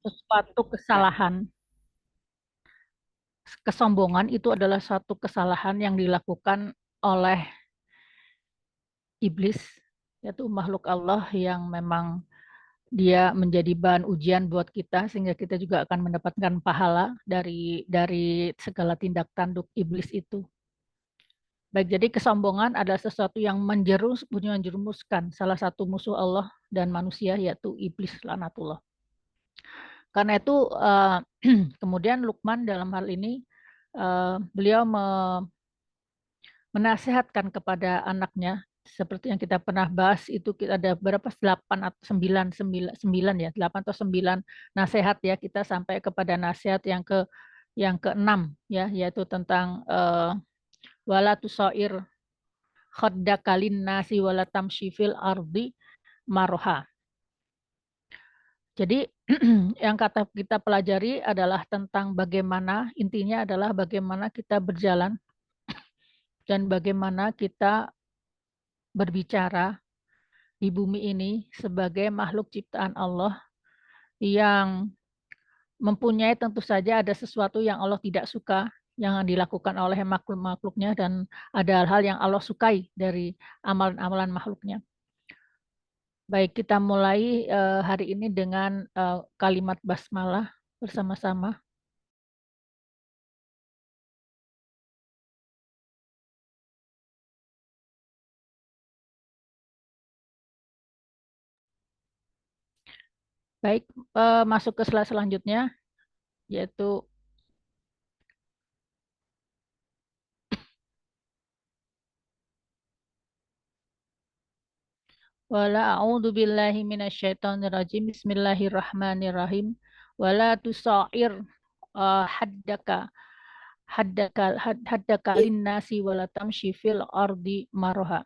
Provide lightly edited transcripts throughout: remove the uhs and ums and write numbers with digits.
suatu kesalahan. Kesombongan itu adalah suatu kesalahan yang dilakukan oleh iblis, yaitu makhluk Allah yang memang dia menjadi bahan ujian buat kita sehingga kita juga akan mendapatkan pahala dari segala tindak tanduk iblis itu. Baik, jadi kesombongan adalah sesuatu yang menjerumuskan salah satu musuh Allah dan manusia, yaitu iblis laknatullah. Karena itu kemudian Luqman dalam hal ini beliau menasihatkan kepada anaknya seperti yang kita pernah bahas itu, kita ada berapa 8 atau 9 ya, 8 atau 9 nasihat ya, kita sampai kepada nasihat yang keenam ya, yaitu tentang wala tusair khaddaka nasi wala tamshi fil ardi marha. Jadi yang kita pelajari adalah tentang bagaimana, intinya adalah bagaimana kita berjalan dan bagaimana kita berbicara di bumi ini sebagai makhluk ciptaan Allah yang mempunyai tentu saja ada sesuatu yang Allah tidak suka yang dilakukan oleh makhluk-makhluknya dan ada hal-hal yang Allah sukai dari amalan-amalan makhluknya. Baik, kita mulai hari ini dengan kalimat basmalah bersama-sama. Baik, masuk ke slide selanjutnya, yaitu wala a'udzu billahi minasyaitonir rajim. Bismillahirrahmanirrahim. Wala tusair haddaka linnasi wala tamshi fil ardi marha.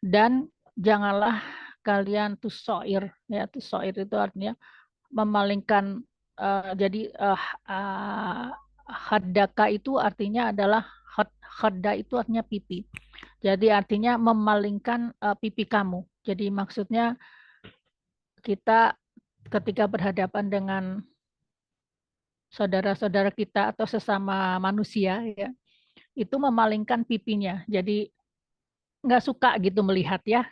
Dan janganlah kalian tusair, ya tusair itu artinya memalingkan, jadi haddaka itu artinya adalah hadda itu artinya pipi. Jadi artinya memalingkan pipi kamu. Jadi maksudnya kita ketika berhadapan dengan saudara-saudara kita atau sesama manusia ya, itu memalingkan pipinya. Jadi nggak suka gitu melihat ya.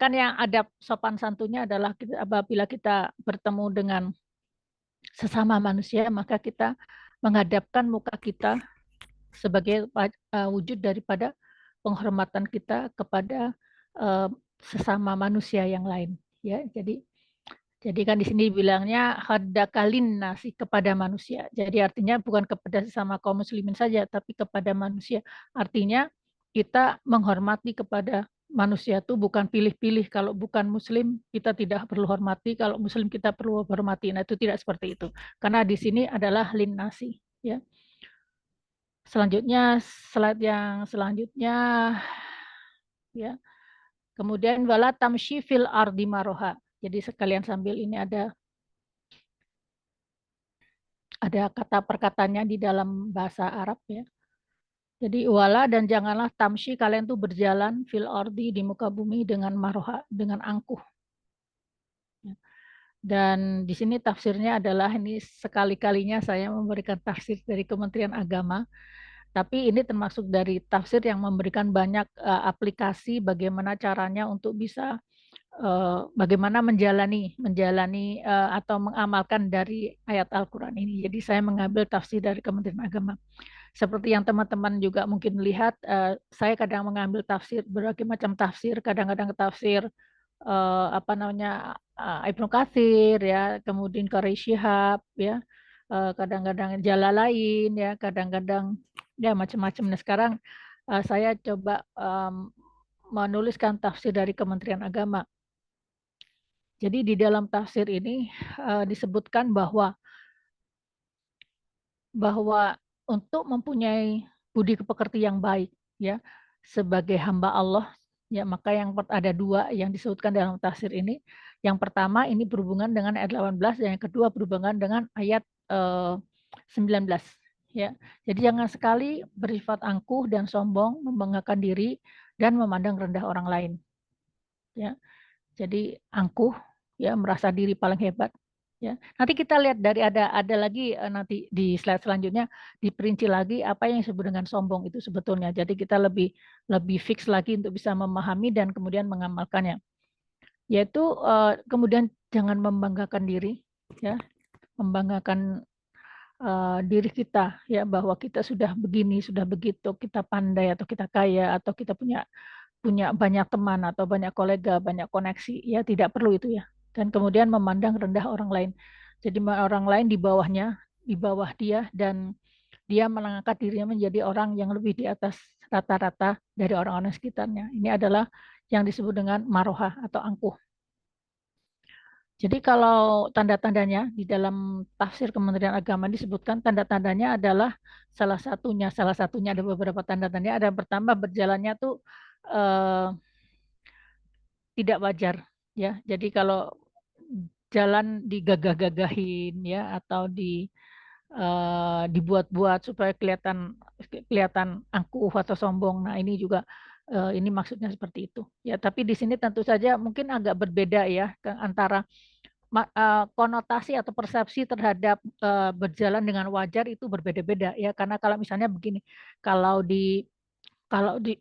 Kan yang ada sopan santunnya adalah apabila kita bertemu dengan sesama manusia, maka kita menghadapkan muka kita sebagai wujud daripada penghormatan kita kepada sesama manusia yang lain. Ya, jadi kan di sini bilangnya hadakalin nasi kepada manusia. Jadi artinya bukan kepada sesama kaum muslimin saja, tapi kepada manusia. Artinya kita menghormati kepada manusia itu bukan pilih-pilih. Kalau bukan muslim kita tidak perlu hormati, kalau muslim kita perlu hormati. Nah itu tidak seperti itu. Karena di sini adalah lin nasi. Ya. Selanjutnya slide yang selanjutnya ya. Kemudian wala tamshi fil ardi maroha. Jadi sekalian sambil ini ada kata perkataannya di dalam bahasa Arab ya. Jadi wala dan janganlah tamshi kalian tuh berjalan fil ardi di muka bumi dengan maroha, dengan angkuh. Dan di sini tafsirnya adalah ini sekali-kalinya saya memberikan tafsir dari Kementerian Agama. Tapi ini termasuk dari tafsir yang memberikan banyak aplikasi bagaimana caranya untuk bisa bagaimana menjalani atau mengamalkan dari ayat Al-Quran ini. Jadi saya mengambil tafsir dari Kementerian Agama. Seperti yang teman-teman juga mungkin lihat, saya kadang mengambil tafsir, berbagai macam tafsir, kadang-kadang tafsir Ibnu Katsir ya, kemudian Qari Shihab ya, kadang-kadang Jalalain ya, kadang-kadang ya macam-macam. Nah sekarang saya coba menuliskan tafsir dari Kementerian Agama. Jadi di dalam tafsir ini disebutkan bahwa untuk mempunyai budi pekerti yang baik ya sebagai hamba Allah ya, maka yang ada dua yang disebutkan dalam tafsir ini. Yang pertama ini berhubungan dengan ayat 18 dan yang kedua berhubungan dengan ayat 19 ya. Jadi jangan sekali bersifat angkuh dan sombong, membanggakan diri dan memandang rendah orang lain. Ya. Jadi angkuh ya, merasa diri paling hebat, Ya, nanti kita lihat dari ada lagi nanti di slide selanjutnya diperinci lagi apa yang disebut dengan sombong itu sebetulnya. Jadi kita lebih lebih fix lagi untuk bisa memahami dan kemudian mengamalkannya. Yaitu kemudian jangan membanggakan diri, ya, membanggakan diri kita ya bahwa kita sudah begini, sudah begitu, kita pandai atau kita kaya atau kita punya punya banyak teman atau banyak kolega, banyak koneksi, ya tidak perlu itu ya. Dan kemudian memandang rendah orang lain. Jadi orang lain di bawahnya, di bawah dia dan dia mengangkat dirinya menjadi orang yang lebih di atas rata-rata dari orang-orang sekitarnya. Ini adalah yang disebut dengan maroha atau angkuh. Jadi kalau tanda-tandanya di dalam tafsir Kementerian Agama disebutkan tanda-tandanya adalah salah satunya ada beberapa tanda-tandanya. Ada yang pertama berjalannya tuh eh, tidak wajar ya. Jadi kalau jalan digagah-gagahin ya atau dibuat-buat supaya kelihatan kelihatan angkuh atau sombong. Nah, ini juga ini maksudnya seperti itu. Ya, tapi di sini tentu saja mungkin agak berbeda ya antara konotasi atau persepsi terhadap berjalan dengan wajar itu berbeda-beda ya. Karena kalau misalnya begini, kalau di kalau di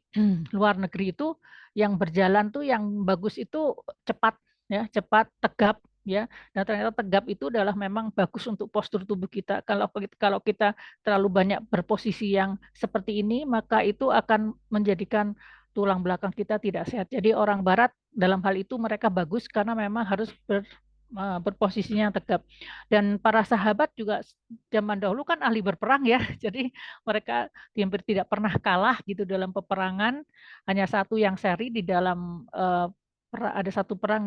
luar negeri itu yang berjalan tuh yang bagus itu cepat ya, cepat, tegap ya. Dan ternyata tegap itu adalah memang bagus untuk postur tubuh kita. Kalau kita terlalu banyak berposisi yang seperti ini, maka itu akan menjadikan tulang belakang kita tidak sehat. Jadi orang barat dalam hal itu mereka bagus karena memang harus berposisinya tegap. Dan para sahabat juga zaman dahulu kan ahli berperang ya. Jadi mereka hampir tidak pernah kalah gitu dalam peperangan. Hanya satu yang seri di dalam ada satu perang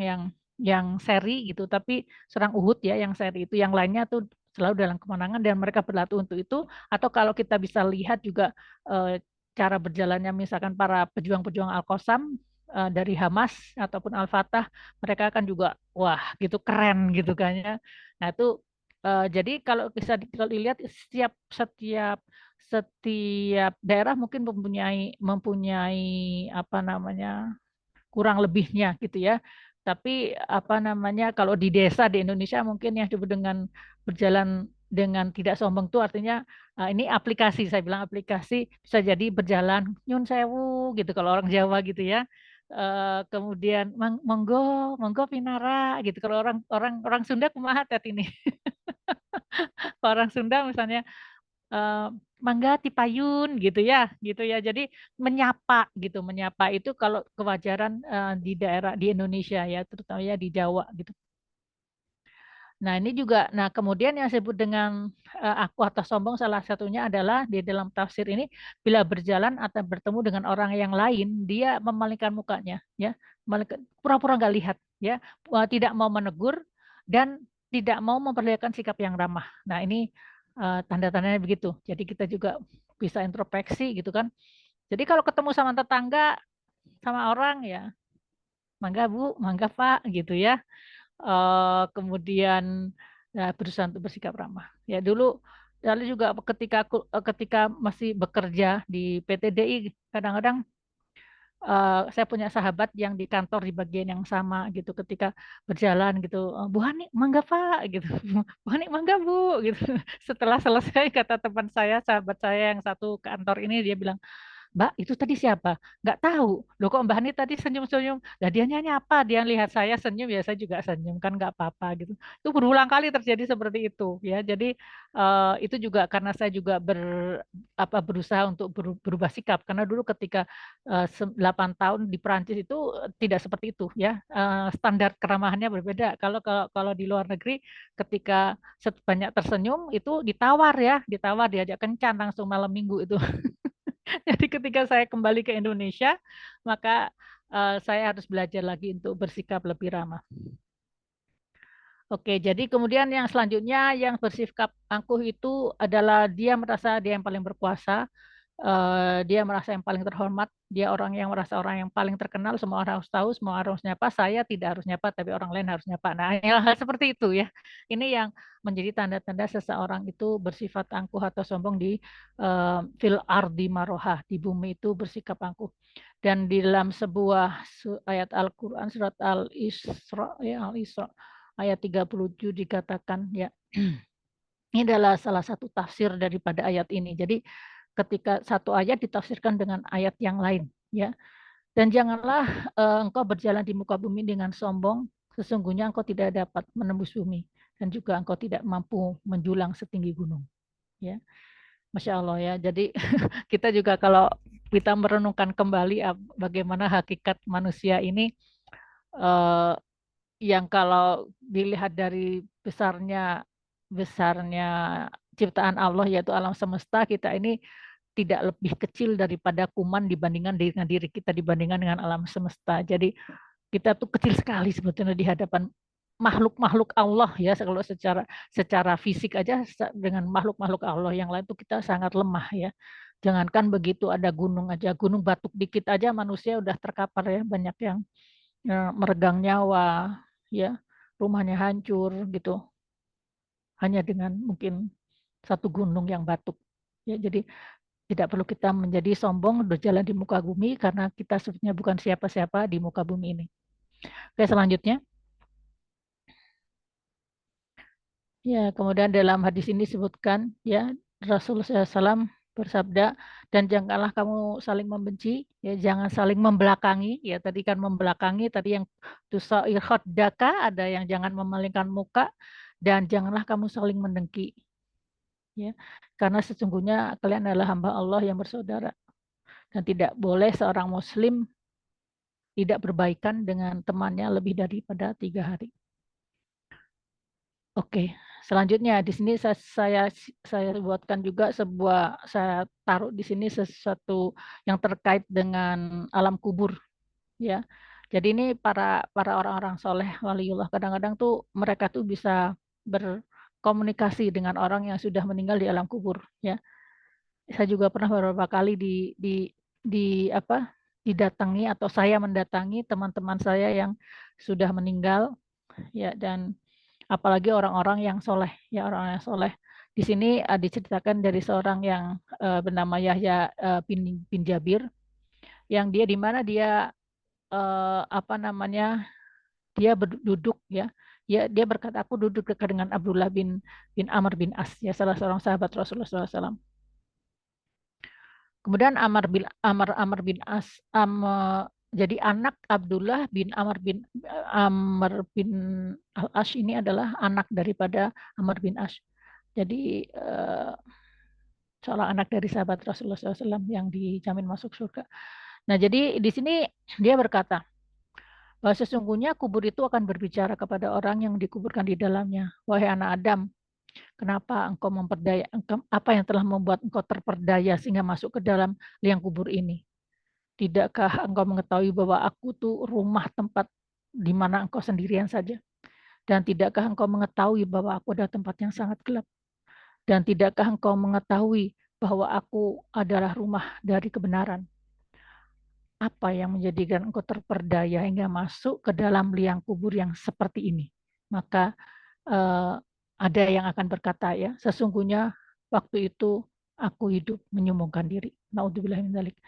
yang seri gitu, tapi serang Uhud ya yang seri itu, yang lainnya tuh selalu dalam kemenangan dan mereka berlatih untuk itu. Atau kalau kita bisa lihat juga cara berjalannya misalkan para pejuang-pejuang Al-Qassam dari Hamas ataupun Al-Fatah, mereka kan juga wah gitu keren gitu kan ya. Nah itu jadi kalau bisa kalau dilihat setiap setiap setiap daerah mungkin mempunyai mempunyai apa namanya kurang lebihnya gitu ya. Tapi apa namanya kalau di desa di Indonesia mungkin yang disebut dengan berjalan dengan tidak sombong itu artinya ini aplikasi, saya bilang aplikasi bisa jadi berjalan nyun sewu gitu kalau orang Jawa gitu ya. Kemudian monggo monggo pinara gitu kalau orang orang orang Sunda kumaha tet ini. Orang Sunda misalnya eh, mangga tipayun gitu ya. Jadi menyapa gitu, menyapa itu kalau kewajaran di daerah di Indonesia ya, terutama ya di Jawa gitu. Nah, ini juga, nah kemudian yang disebut dengan aku atau sombong salah satunya adalah di dalam tafsir ini bila berjalan atau bertemu dengan orang yang lain, dia memalingkan mukanya, ya, pura-pura nggak lihat, ya, tidak mau menegur dan tidak mau memperlihatkan sikap yang ramah. Nah, ini tanda-tandanya begitu. Jadi kita juga bisa introspeksi gitu kan. Jadi kalau ketemu sama tetangga, sama orang ya, mangga Bu, mangga Pak gitu ya. Kemudian berusaha untuk bersikap ramah. Ya dulu lalu juga ketika masih bekerja di PT DI kadang-kadang saya punya sahabat yang di kantor di bagian yang sama gitu ketika berjalan gitu Bu Hani mangga Pak gitu Bu Hani mangga Bu gitu setelah selesai kata teman saya sahabat saya yang satu kantor ini dia bilang Mbak, itu tadi siapa? Nggak tahu. Loh kok Mbak Hani tadi senyum-senyum? Nah, dia nyanyi apa? Dia lihat saya senyum, ya saya juga senyum. Kan nggak apa-apa gitu. Itu berulang kali terjadi seperti itu. Ya, jadi itu juga karena saya juga berusaha untuk berubah sikap. Karena dulu ketika 8 tahun di Perancis itu tidak seperti itu. Ya, standar keramahannya berbeda. Kalau di luar negeri, ketika banyak tersenyum, itu ditawar ya. Ditawar, diajak kencan langsung malam minggu itu. Jadi ketika saya kembali ke Indonesia, maka saya harus belajar lagi untuk bersikap lebih ramah. Oke, jadi kemudian yang selanjutnya yang bersikap angkuh itu adalah dia merasa dia yang paling berkuasa, dia merasa yang paling terhormat, dia orang yang merasa orang yang paling terkenal, semua orang harus tahu, semua orang harus nyapa, saya tidak harus nyapa, tapi orang lain harus nyapa. Nah, hal seperti itu ya. Ini yang menjadi tanda-tanda seseorang itu bersifat angkuh atau sombong di fil ardi marohah, di bumi itu bersikap angkuh. Dan di dalam sebuah ayat Al-Quran, surat Al-Isra, ya, Al-Isra, ayat 37 dikatakan ya. Ini adalah salah satu tafsir daripada ayat ini. Jadi ketika satu ayat ditafsirkan dengan ayat yang lain ya. Dan janganlah engkau berjalan di muka bumi dengan sombong, sesungguhnya engkau tidak dapat menembus bumi dan juga engkau tidak mampu menjulang setinggi gunung ya. Masya Allah ya. Jadi kita juga kalau kita merenungkan kembali bagaimana hakikat manusia ini, eh, yang kalau dilihat dari besarnya besarnya ciptaan Allah yaitu alam semesta, kita ini tidak lebih kecil daripada kuman dibandingkan dengan diri kita, dibandingkan dengan alam semesta. Jadi kita tuh kecil sekali sebetulnya di hadapan makhluk-makhluk Allah ya. Kalau secara fisik aja dengan makhluk-makhluk Allah yang lain tuh kita sangat lemah ya. Jangankan begitu, ada gunung aja, gunung batuk dikit aja manusia udah terkapar ya, banyak yang meregang nyawa ya, rumahnya hancur gitu hanya dengan mungkin satu gunung yang batuk ya. Jadi tidak perlu kita menjadi sombong berjalan di muka bumi karena kita sebetulnya bukan siapa-siapa di muka bumi ini. Oke, selanjutnya ya, kemudian dalam hadis ini disebutkan ya, Rasulullah SAW bersabda, dan janganlah kamu saling membenci ya, jangan saling membelakangi ya. Tadi kan membelakangi, tadi yang tusair khaddaka, ada yang jangan memalingkan muka, dan janganlah kamu saling mendengki ya, karena sesungguhnya kalian adalah hamba Allah yang bersaudara, dan tidak boleh seorang muslim tidak berbaikan dengan temannya lebih daripada 3 hari. Oke, selanjutnya di sini saya buatkan juga saya taruh di sini sesuatu yang terkait dengan alam kubur ya. Jadi ini para orang-orang soleh waliullah, kadang-kadang tuh mereka tuh bisa berkomunikasi dengan orang yang sudah meninggal di alam kubur ya. Saya juga pernah beberapa kali di apa didatangi atau saya mendatangi teman-teman saya yang sudah meninggal ya, dan apalagi orang-orang yang soleh ya, orang yang soleh. Di sini diceritakan dari seorang yang bernama Yahya bin Jabir, yang dia di mana dia apa namanya, dia duduk ya, dia berkata, aku duduk dekat dengan Abdullah bin Amr bin As ya, salah seorang sahabat Rasulullah SAW. Kemudian Amr bin As, jadi anak Abdullah bin Amr bin Al-As ini adalah anak daripada Amr bin As. Jadi seorang anak dari sahabat Rasulullah SAW yang dijamin masuk surga. Nah, jadi di sini dia berkata bahwa sesungguhnya kubur itu akan berbicara kepada orang yang dikuburkan di dalamnya. Wahai anak Adam, kenapa engkau memperdaya, apa yang telah membuat engkau terperdaya sehingga masuk ke dalam liang kubur ini? Tidakkah engkau mengetahui bahwa aku tuh rumah tempat di mana engkau sendirian saja? Dan tidakkah engkau mengetahui bahwa aku adalah tempat yang sangat gelap? Dan tidakkah engkau mengetahui bahwa aku adalah rumah dari kebenaran? Apa yang menjadikan engkau terperdaya hingga masuk ke dalam liang kubur yang seperti ini? Maka ada yang akan berkata ya, sesungguhnya waktu itu aku hidup menyombongkan diri. Naudzubillah min dzalik.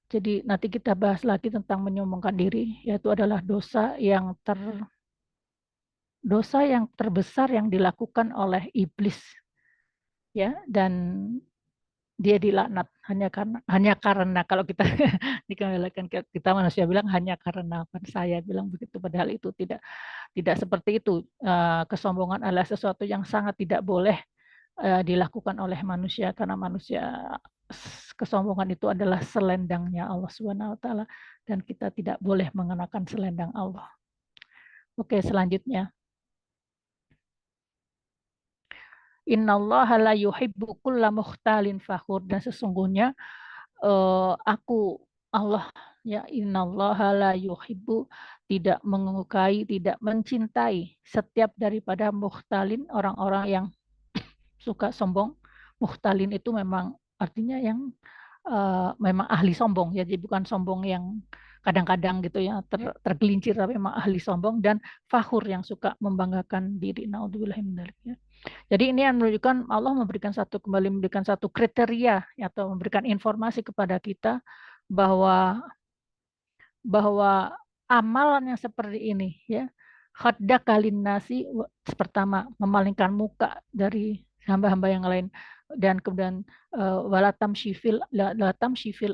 Jadi nanti kita bahas lagi tentang menyombongkan diri, yaitu adalah dosa yang terbesar yang dilakukan oleh iblis ya, dan dia dilaknat hanya karena kalau kita dikembalikan kita manusia bilang hanya karena saya bilang begitu, padahal itu tidak seperti itu. Kesombongan adalah sesuatu yang sangat tidak boleh dilakukan oleh manusia, karena manusia, kesombongan itu adalah selendangnya Allah Subhanahu wa taala, dan kita tidak boleh mengenakan selendang Allah. Oke, selanjutnya. Innallaha la yuhibbu kulla mukhtalin fakhur, dan sesungguhnya aku Allah ya, innallaha la yuhibbu, tidak menyukai, tidak mencintai setiap daripada mukhtalin, orang-orang yang suka sombong. Mukhtalin itu memang artinya yang memang ahli sombong ya, jadi bukan sombong yang kadang-kadang gitu ya, tergelincir, tapi memang ahli sombong, dan fakhur yang suka membanggakan diri. Naudzubillah min dzalik ya. Jadi ini yang menunjukkan Allah kembali memberikan satu kriteria atau memberikan informasi kepada kita bahwa amalan yang seperti ini ya, Khaddaka linnasi, pertama memalingkan muka dari hamba-hamba yang lain, dan kemudian walatam shifil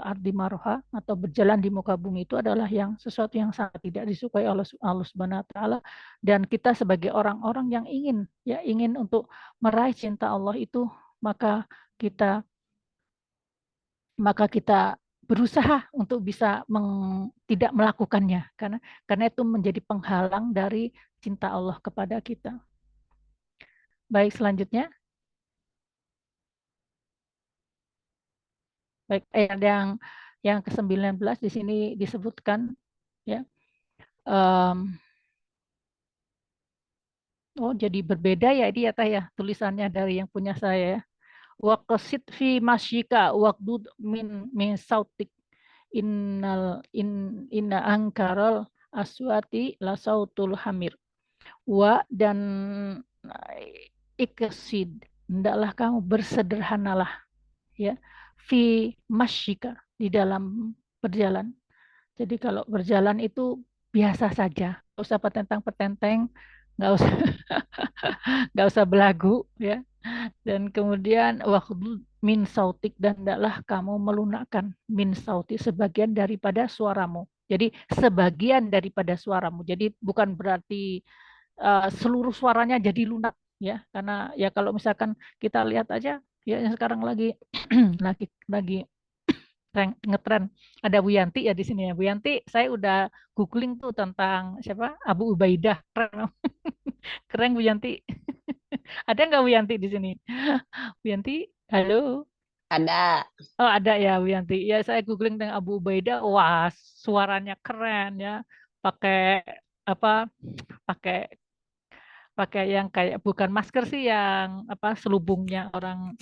ardi maroha, atau berjalan di muka bumi itu adalah yang sesuatu yang sangat tidak disukai oleh Allah Subhanahu wa taala. Dan kita sebagai orang-orang yang ingin untuk meraih cinta Allah itu, maka kita maka kita berusaha untuk bisa tidak melakukannya, karena itu menjadi penghalang dari cinta Allah kepada kita. Baik, selanjutnya. Baik, yang ke-19 di sini disebutkan, ya. Oh, jadi berbeda ya ini ya Teh ya, tulisannya dari yang punya saya ya. Wa qasid fi masyika waqdud min sautik inna angkarol aswati la sautul hamir. Dan ikesid, hendaklah kamu bersederhanalah, ya, fi masyika, di dalam berjalan. Jadi kalau berjalan itu biasa saja, nggak usah petentang-petenteng, nggak usah nggak usah belagu, ya. Dan kemudian waktu min sautik, dan hendaklah kamu melunakkan min sauti, sebagian daripada suaramu. Jadi sebagian daripada suaramu. Jadi bukan berarti seluruh suaranya jadi lunak, ya. Karena ya kalau misalkan kita lihat aja ya yang sekarang lagi lagi ngetren, ada Bu Yanti ya di sini ya. Bu Yanti, saya udah googling tuh tentang siapa, Abu Ubaidah, keren. Keren Bu Yanti. Ada nggak Bu Yanti di sini? Bu Yanti, halo. Ada. Oh, ada ya Bu Yanti. Ya, saya googling tentang Abu Ubaidah. Wah, suaranya keren ya. Pakai apa? Pakai pakai yang kayak, bukan masker sih, yang apa, selubungnya orang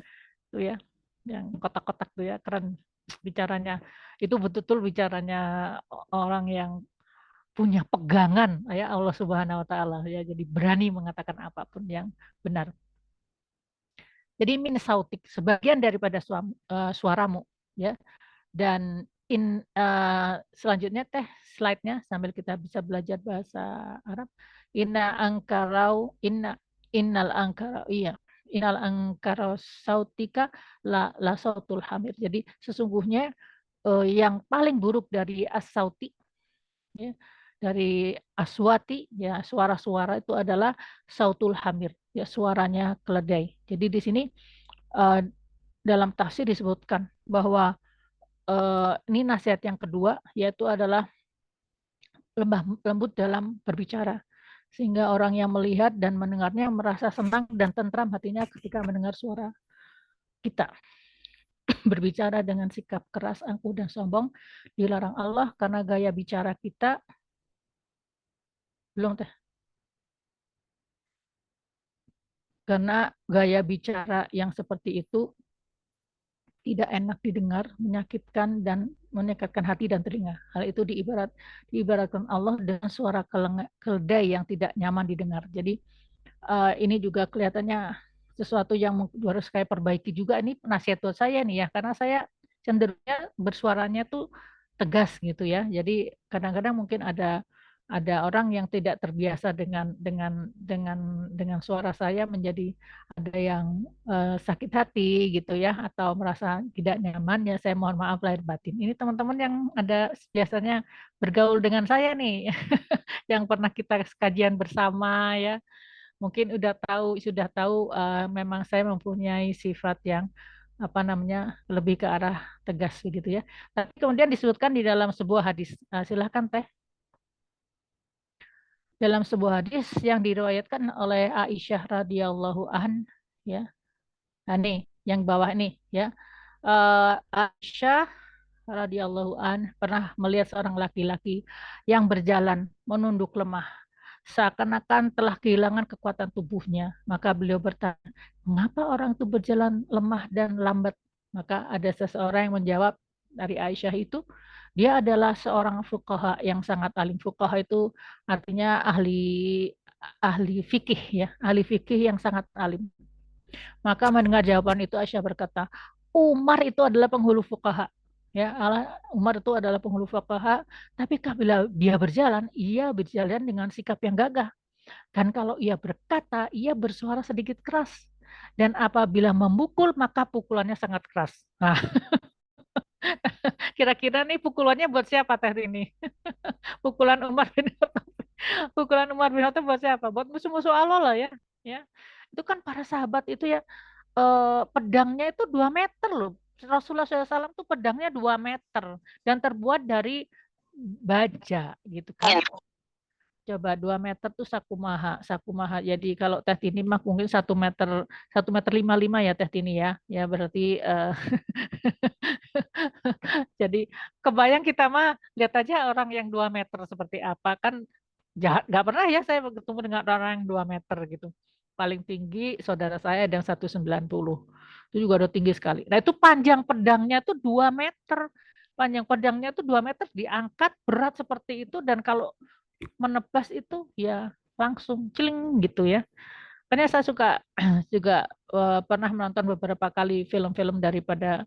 tuh ya, yang kotak-kotak tuh ya, keren bicaranya. Itu betul-betul bicaranya orang yang punya pegangan ya Allah Subhanahu wa taala ya. Jadi berani mengatakan apapun yang benar. Jadi min sautik, sebagian daripada suaramu, ya. Dan selanjutnya Teh, slide-nya sambil kita bisa belajar bahasa Arab. Innal angkarau, iya. Innal angkarau sautika la sautul hamir. Jadi sesungguhnya yang paling buruk dari as-sauti, ya, dari aswati, ya, suara-suara itu adalah sautul hamir, ya, suaranya keledai. Jadi di sini eh, dalam tafsir disebutkan bahwa ini nasihat yang kedua, yaitu adalah lembut dalam berbicara, sehingga orang yang melihat dan mendengarnya merasa senang dan tentram hatinya ketika mendengar suara kita. Berbicara dengan sikap keras, angkuh, dan sombong dilarang Allah, karena gaya bicara kita belum Teh. Karena gaya bicara yang seperti itu tidak enak didengar, menyakitkan dan menyakitkan hati dan telinga. Hal itu diibaratkan Allah dengan suara keledai yang tidak nyaman didengar. Jadi ini juga kelihatannya sesuatu yang harus saya perbaiki juga. Ini nasihat buat saya nih ya, karena saya cenderungnya bersuaranya tuh tegas gitu ya. Jadi kadang-kadang mungkin ada orang yang tidak terbiasa dengan suara saya, menjadi ada yang sakit hati gitu ya, atau merasa tidak nyaman, ya saya mohon maaf lahir batin. Ini teman-teman yang ada biasanya bergaul dengan saya nih, yang pernah kita kajian bersama ya, mungkin sudah tahu memang saya mempunyai sifat yang apa namanya, lebih ke arah tegas begitu ya. Tapi kemudian disebutkan di dalam sebuah hadis, silahkan Teh. Dalam sebuah hadis yang diriwayatkan oleh Aisyah radhiyallahu an, ya. Nah, nih yang bawah nih ya. Aisyah radhiyallahu an pernah melihat seorang laki-laki yang berjalan menunduk lemah, seakan-akan telah kehilangan kekuatan tubuhnya. Maka beliau bertanya, mengapa orang itu berjalan lemah dan lambat? Maka ada seseorang yang menjawab dari Aisyah itu, dia adalah seorang fuqaha yang sangat alim. Fuqaha itu artinya ahli ahli fikih ya, ahli fikih yang sangat alim. Maka mendengar jawaban itu, Aisyah berkata, Umar itu adalah penghulu fuqaha. Ya, Umar itu adalah penghulu fuqaha, tapi bila dia berjalan, ia berjalan dengan sikap yang gagah. Dan kalau ia berkata, ia bersuara sedikit keras. Dan apabila memukul, maka pukulannya sangat keras. Nah, kira-kira nih pukulannya buat siapa teh ini? Pukulan Umar bin Khattab. Pukulan Umar bin Khattab buat siapa? Buat musuh-musuh Allah lah ya. Ya, itu kan para sahabat itu ya, pedangnya itu 2 meter loh. Rasulullah SAW tuh pedangnya 2 meter dan terbuat dari baja gitu kan. Coba 2 meter tuh sakumaha, sakumaha. Jadi kalau Teh Tini mah mungkin 1 meter 55 ya Teh Tini ya. Ya berarti jadi kebayang kita mah lihat aja orang yang 2 meter seperti apa kan, jahat nggak pernah ya saya bertemu dengan orang yang 2 meter gitu. Paling tinggi saudara saya ada yang 190. Itu juga udah tinggi sekali. Nah, itu panjang pedangnya tuh 2 meter. Panjang pedangnya tuh 2 meter diangkat berat seperti itu dan kalau menebas itu ya langsung celing gitu ya. Karena saya suka juga pernah menonton beberapa kali film-film daripada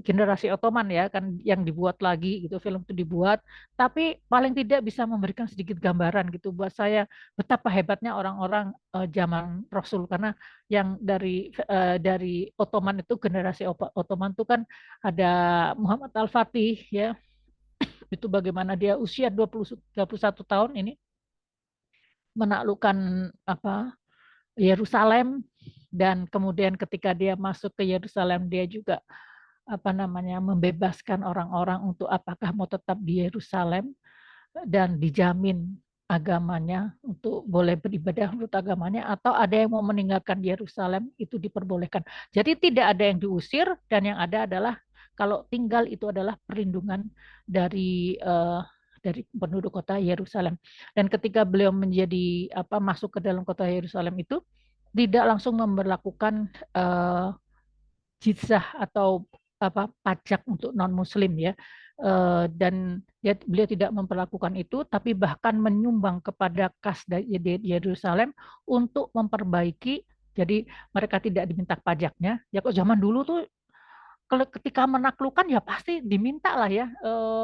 generasi Ottoman ya kan yang dibuat lagi gitu, film itu dibuat tapi paling tidak bisa memberikan sedikit gambaran gitu buat saya betapa hebatnya orang-orang zaman Rasul, karena yang dari Ottoman itu generasi Ottoman itu kan ada Muhammad Al-Fatih ya, itu bagaimana dia usia 21 tahun ini menaklukkan apa Yerusalem, dan kemudian ketika dia masuk ke Yerusalem dia juga apa namanya membebaskan orang-orang untuk apakah mau tetap di Yerusalem dan dijamin agamanya untuk boleh beribadah menurut agamanya atau ada yang mau meninggalkan Yerusalem itu diperbolehkan. Jadi tidak ada yang diusir dan yang ada adalah kalau tinggal itu adalah perlindungan dari penduduk kota Yerusalem. Dan ketika beliau menjadi apa masuk ke dalam kota Yerusalem itu tidak langsung memberlakukan jizyah atau apa pajak untuk non muslim ya. Dan beliau tidak memperlakukan itu tapi bahkan menyumbang kepada kas dari Yerusalem untuk memperbaiki, jadi mereka tidak diminta pajaknya ya. Kok zaman dulu tuh kalau ketika menaklukkan ya pasti diminta lah ya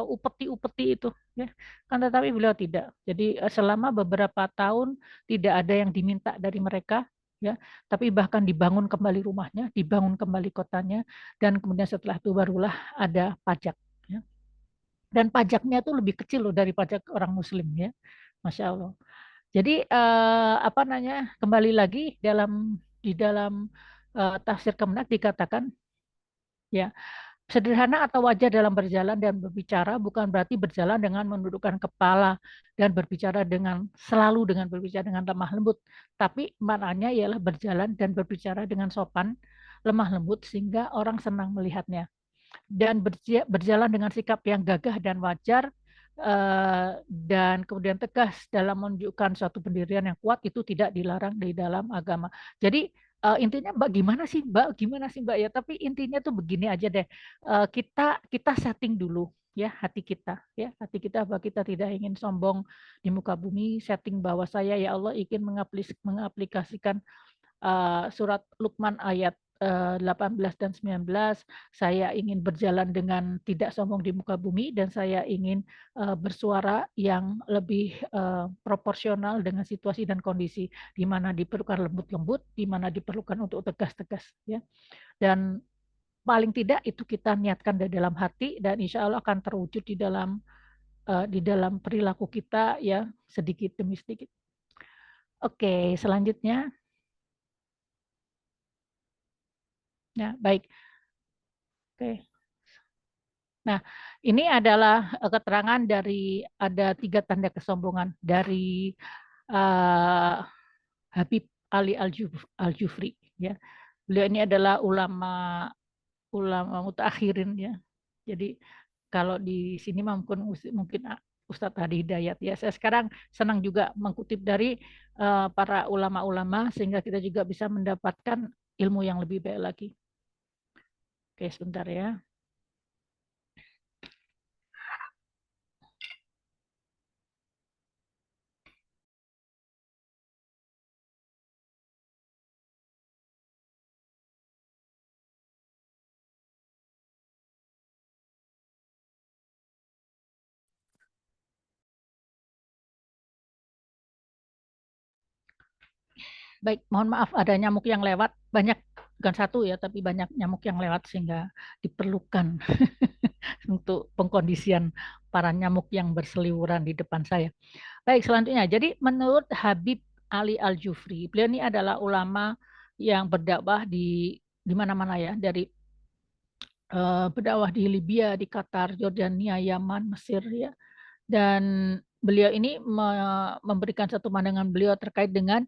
upeti-upeti itu ya kan, tetapi beliau tidak. Jadi selama beberapa tahun tidak ada yang diminta dari mereka ya, tapi bahkan dibangun kembali rumahnya, dibangun kembali kotanya, dan kemudian setelah itu barulah ada pajak ya. Dan pajaknya itu lebih kecil loh dari pajak orang muslim ya, Masya Allah. Jadi apa namanya kembali lagi di dalam tafsir Kemenak dikatakan ya, sederhana atau wajar dalam berjalan dan berbicara bukan berarti berjalan dengan menundukkan kepala dan berbicara selalu dengan berbicara dengan lemah lembut, tapi maknanya ialah berjalan dan berbicara dengan sopan, lemah lembut sehingga orang senang melihatnya, dan berjalan dengan sikap yang gagah dan wajar, dan kemudian tegas dalam menunjukkan suatu pendirian yang kuat itu tidak dilarang di dalam agama. Jadi intinya Mbak gimana sih Mbak? Gimana sih Mbak ya? Tapi intinya tuh begini aja deh. Kita kita setting dulu ya hati kita bahwa kita tidak ingin sombong di muka bumi, setting bahwa saya ya Allah ingin mengaplikasikan surat Luqman ayat 18 dan 19, saya ingin berjalan dengan tidak sombong di muka bumi dan saya ingin bersuara yang lebih proporsional dengan situasi dan kondisi, di mana diperlukan lembut-lembut, di mana diperlukan untuk tegas-tegas ya. Dan paling tidak itu kita niatkan dari dalam hati dan insya Allah akan terwujud di dalam perilaku kita ya, sedikit demi sedikit. Oke, selanjutnya. Ya, baik. Oke. Nah, ini adalah keterangan dari ada 3 tanda kesombongan dari uh, Habib Ali Al-Jufri ya. Beliau ini adalah ulama ulama mutakhirin ya. Jadi kalau di sini mungkin Ustadz Hadi Hidayat ya. Saya sekarang senang juga mengutip dari para ulama-ulama sehingga kita juga bisa mendapatkan ilmu yang lebih baik lagi. Oke, sebentar ya. Baik, mohon maaf ada nyamuk yang lewat, banyak, bukan satu ya, tapi banyak nyamuk yang lewat sehingga diperlukan untuk pengkondisian para nyamuk yang berseliweran di depan saya. Baik, selanjutnya. Jadi menurut Habib Ali Al-Jufri, beliau ini adalah ulama yang berdakwah di mana-mana ya, dari berdakwah di Libya, di Qatar, Yordania, Yaman, Mesir ya. Dan beliau ini memberikan satu pandangan beliau terkait dengan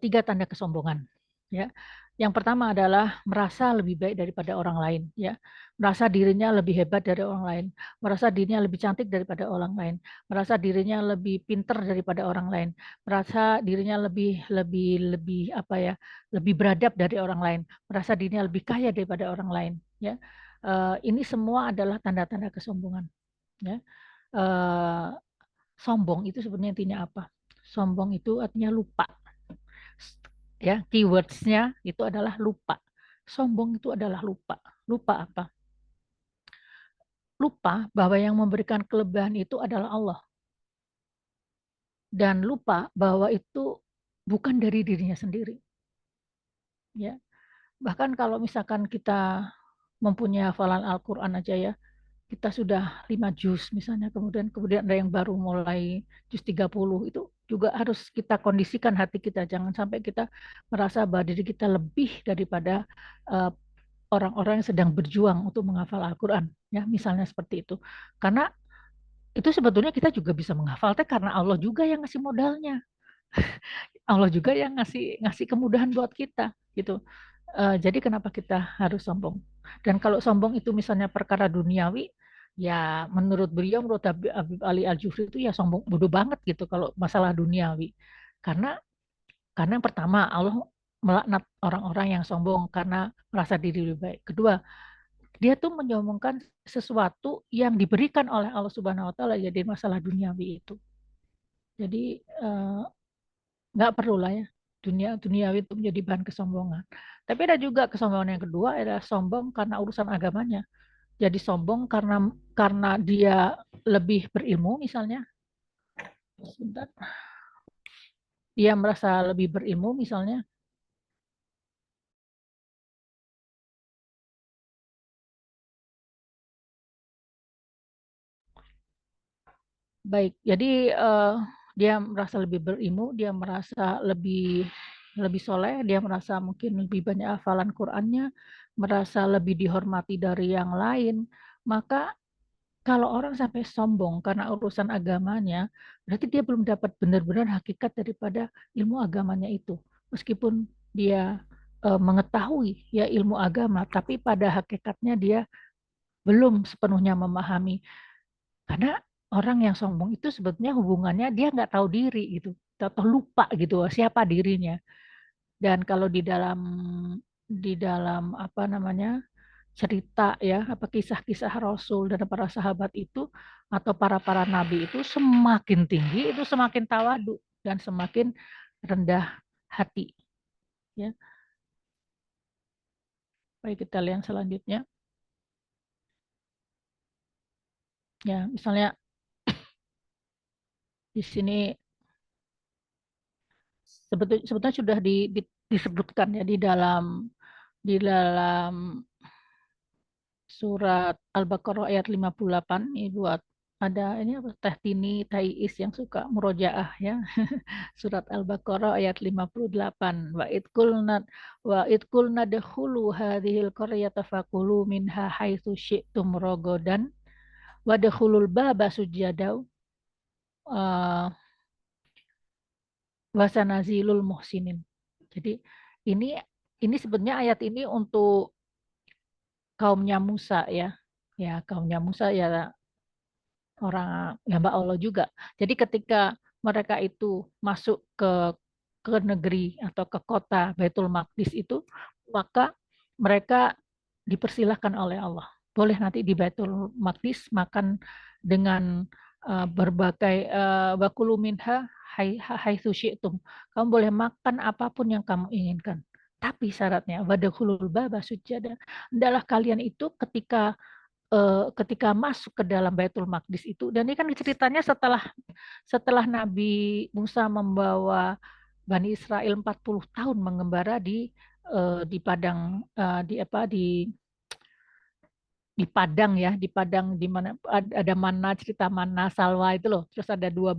tiga tanda kesombongan. Ya, yang pertama adalah merasa lebih baik daripada orang lain. Ya, merasa dirinya lebih hebat dari orang lain, merasa dirinya lebih cantik daripada orang lain, merasa dirinya lebih pinter daripada orang lain, merasa dirinya lebih lebih lebih apa ya, lebih beradab dari orang lain, merasa dirinya lebih kaya daripada orang lain. Ya, ini semua adalah tanda-tanda kesombongan. Ya. Eh, Sombong itu sebenarnya intinya apa? Sombong itu artinya lupa. Ya, keywordsnya itu adalah lupa. Sombong itu adalah lupa. Lupa apa? Lupa bahwa yang memberikan kelebihan itu adalah Allah. Dan lupa bahwa itu bukan dari dirinya sendiri. Ya, bahkan kalau misalkan kita mempunyai hafalan Al-Quran aja ya, kita sudah 5 juz misalnya, kemudian ada yang baru mulai juz 30, itu juga harus kita kondisikan hati kita, jangan sampai kita merasa bahwa diri kita lebih daripada eh, orang-orang yang sedang berjuang untuk menghafal Al-Quran, ya misalnya seperti itu. Karena itu sebetulnya kita juga bisa menghafal karena Allah juga yang ngasih modalnya. Allah juga yang ngasih ngasih kemudahan buat kita gitu. Jadi kenapa kita harus sombong? Dan kalau sombong itu misalnya perkara duniawi, ya menurut beliau, menurut Habib Ali Al-Jufri itu ya sombong bodoh banget gitu kalau masalah duniawi. Karena karena yang pertama Allah melaknat orang-orang yang sombong karena merasa diri lebih baik. Kedua, dia tuh menyombongkan sesuatu yang diberikan oleh Allah Subhanahu wa taala jadi masalah duniawi itu. Jadi nggak perlu lah ya duniawi itu menjadi bahan kesombongan. Tapi ada juga kesombongan yang kedua adalah sombong karena urusan agamanya. Jadi sombong karena dia lebih berilmu misalnya. Sebentar. Dia merasa lebih berilmu misalnya. Baik, jadi dia merasa lebih berilmu, dia merasa lebih lebih soleh, dia merasa mungkin lebih banyak hafalan Qur'annya, merasa lebih dihormati dari yang lain. Maka kalau orang sampai sombong karena urusan agamanya, berarti dia belum dapat benar-benar hakikat daripada ilmu agamanya itu. Meskipun dia mengetahui ya ilmu agama, tapi pada hakikatnya dia belum sepenuhnya memahami. Karena orang yang sombong itu sebetulnya hubungannya dia nggak tahu diri gitu, atau lupa gitu siapa dirinya. Dan kalau di dalam apa namanya cerita ya, apa kisah-kisah Rasul dan para sahabat itu atau para nabi itu semakin tinggi itu semakin tawadu dan semakin rendah hati ya. Baik, kita lihat selanjutnya. Ya, misalnya di sini sebetulnya sudah disebutkan ya di dalam surat Al-Baqarah ayat 58 ini buat ada ini apa Teh Tini Taiis yang suka murojaah ya. Surat Al-Baqarah ayat 58. Wa id qulna dakhulu hadhil qaryata faqulu minha haitsu syi'tum ragadan wa dakhulul baba sujadaw wasanazilul muhsinin. Jadi ini ini sebenarnya ayat ini untuk kaumnya Musa ya. Ya, kaumnya Musa ya orang hamba Allah juga. Jadi ketika mereka itu masuk ke negeri atau ke kota Baitul Maqdis itu, maka mereka dipersilahkan oleh Allah. Boleh nanti di Baitul Maqdis makan dengan berbagai bakulu minha haitsu syi'tum. Kamu boleh makan apapun yang kamu inginkan. Tapi syaratnya wadakhulul baba sujada. Adalah kalian itu ketika masuk ke dalam Baitul Maqdis itu, dan ini kan ceritanya setelah setelah Nabi Musa membawa Bani Israel 40 tahun mengembara di padang di padang ya, di padang di mana ada mana, cerita mana salwa itu loh. Terus ada 12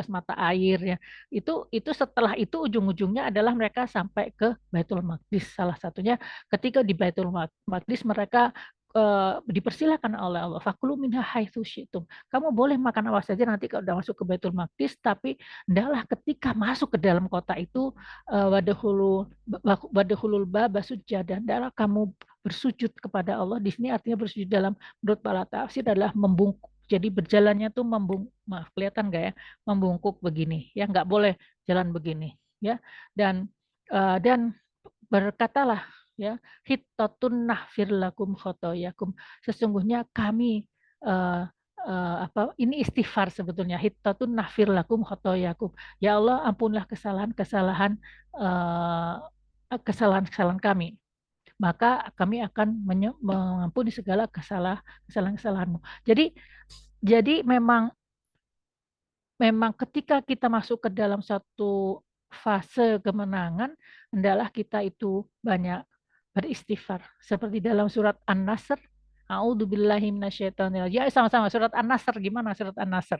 mata air ya. Itu setelah itu ujung-ujungnya adalah mereka sampai ke Baitul Maqdis. Salah satunya ketika di Baitul Maqdis mereka dipersilakan oleh Allah, fakulu minha haitsu syi'tum. Kamu boleh makan apa saja nanti kalau udah masuk ke Baitul Maqdis, tapi hendaklah ketika masuk ke dalam kota itu wadkhulul baba sujada. Hendaklah kamu bersujud kepada Allah. Di sini artinya bersujud dalam menurut para tafsir adalah membungkuk. Jadi berjalannya tuh maaf kelihatan nggak ya, membungkuk begini ya, nggak boleh jalan begini ya. Dan berkatalah ya, hittatun nahfir lakum khotoyakum, sesungguhnya kami ini istighfar sebetulnya, hittatun nahfir lakum khotoyakum, ya Allah ampunlah kesalahan-kesalahan kami, maka kami akan mengampuni segala kesalahan-kesalahanmu. Jadi memang ketika kita masuk ke dalam satu fase kemenangan, hendaklah kita itu banyak beristighfar. Seperti dalam surat An-Nasr, A'udzubillahi minasyaitonirrajim. Ya, sama-sama surat An-Nasr, gimana surat An-Nasr?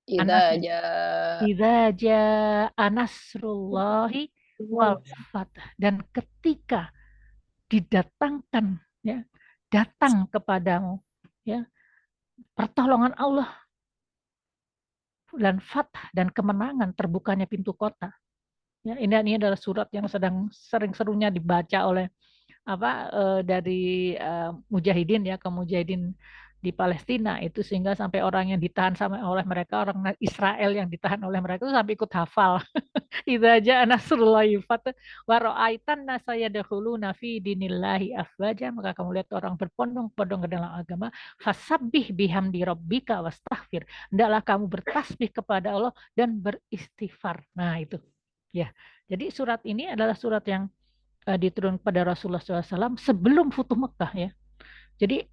Idza An-Nasr. jaa Idza jaa nasrullahi wal fath. Dan ketika didatangkan ya, datang kepadamu ya, pertolongan Allah dan fath dan kemenangan, terbukanya pintu kota. Ya, ini adalah surat yang sedang sering serunya dibaca oleh dari mujahidin ya, kaum mujahidin di Palestina itu, sehingga sampai orang yang ditahan sama oleh mereka, orang Israel yang ditahan oleh mereka itu sampai ikut hafal. Idza jaa nasrullahi wa ra'aitan nasa yadkhuluna fi dinillahi afwaja, maka kamu lihat orang berbondong-bondong ke dalam agama, fasabbih bihamdi rabbika wastaghfir. Hendaklah kamu bertasbih kepada Allah dan beristighfar. Nah, itu. Ya. Jadi surat ini adalah surat yang diturunkan pada Rasulullah SAW sebelum Futuh Mekah ya. Jadi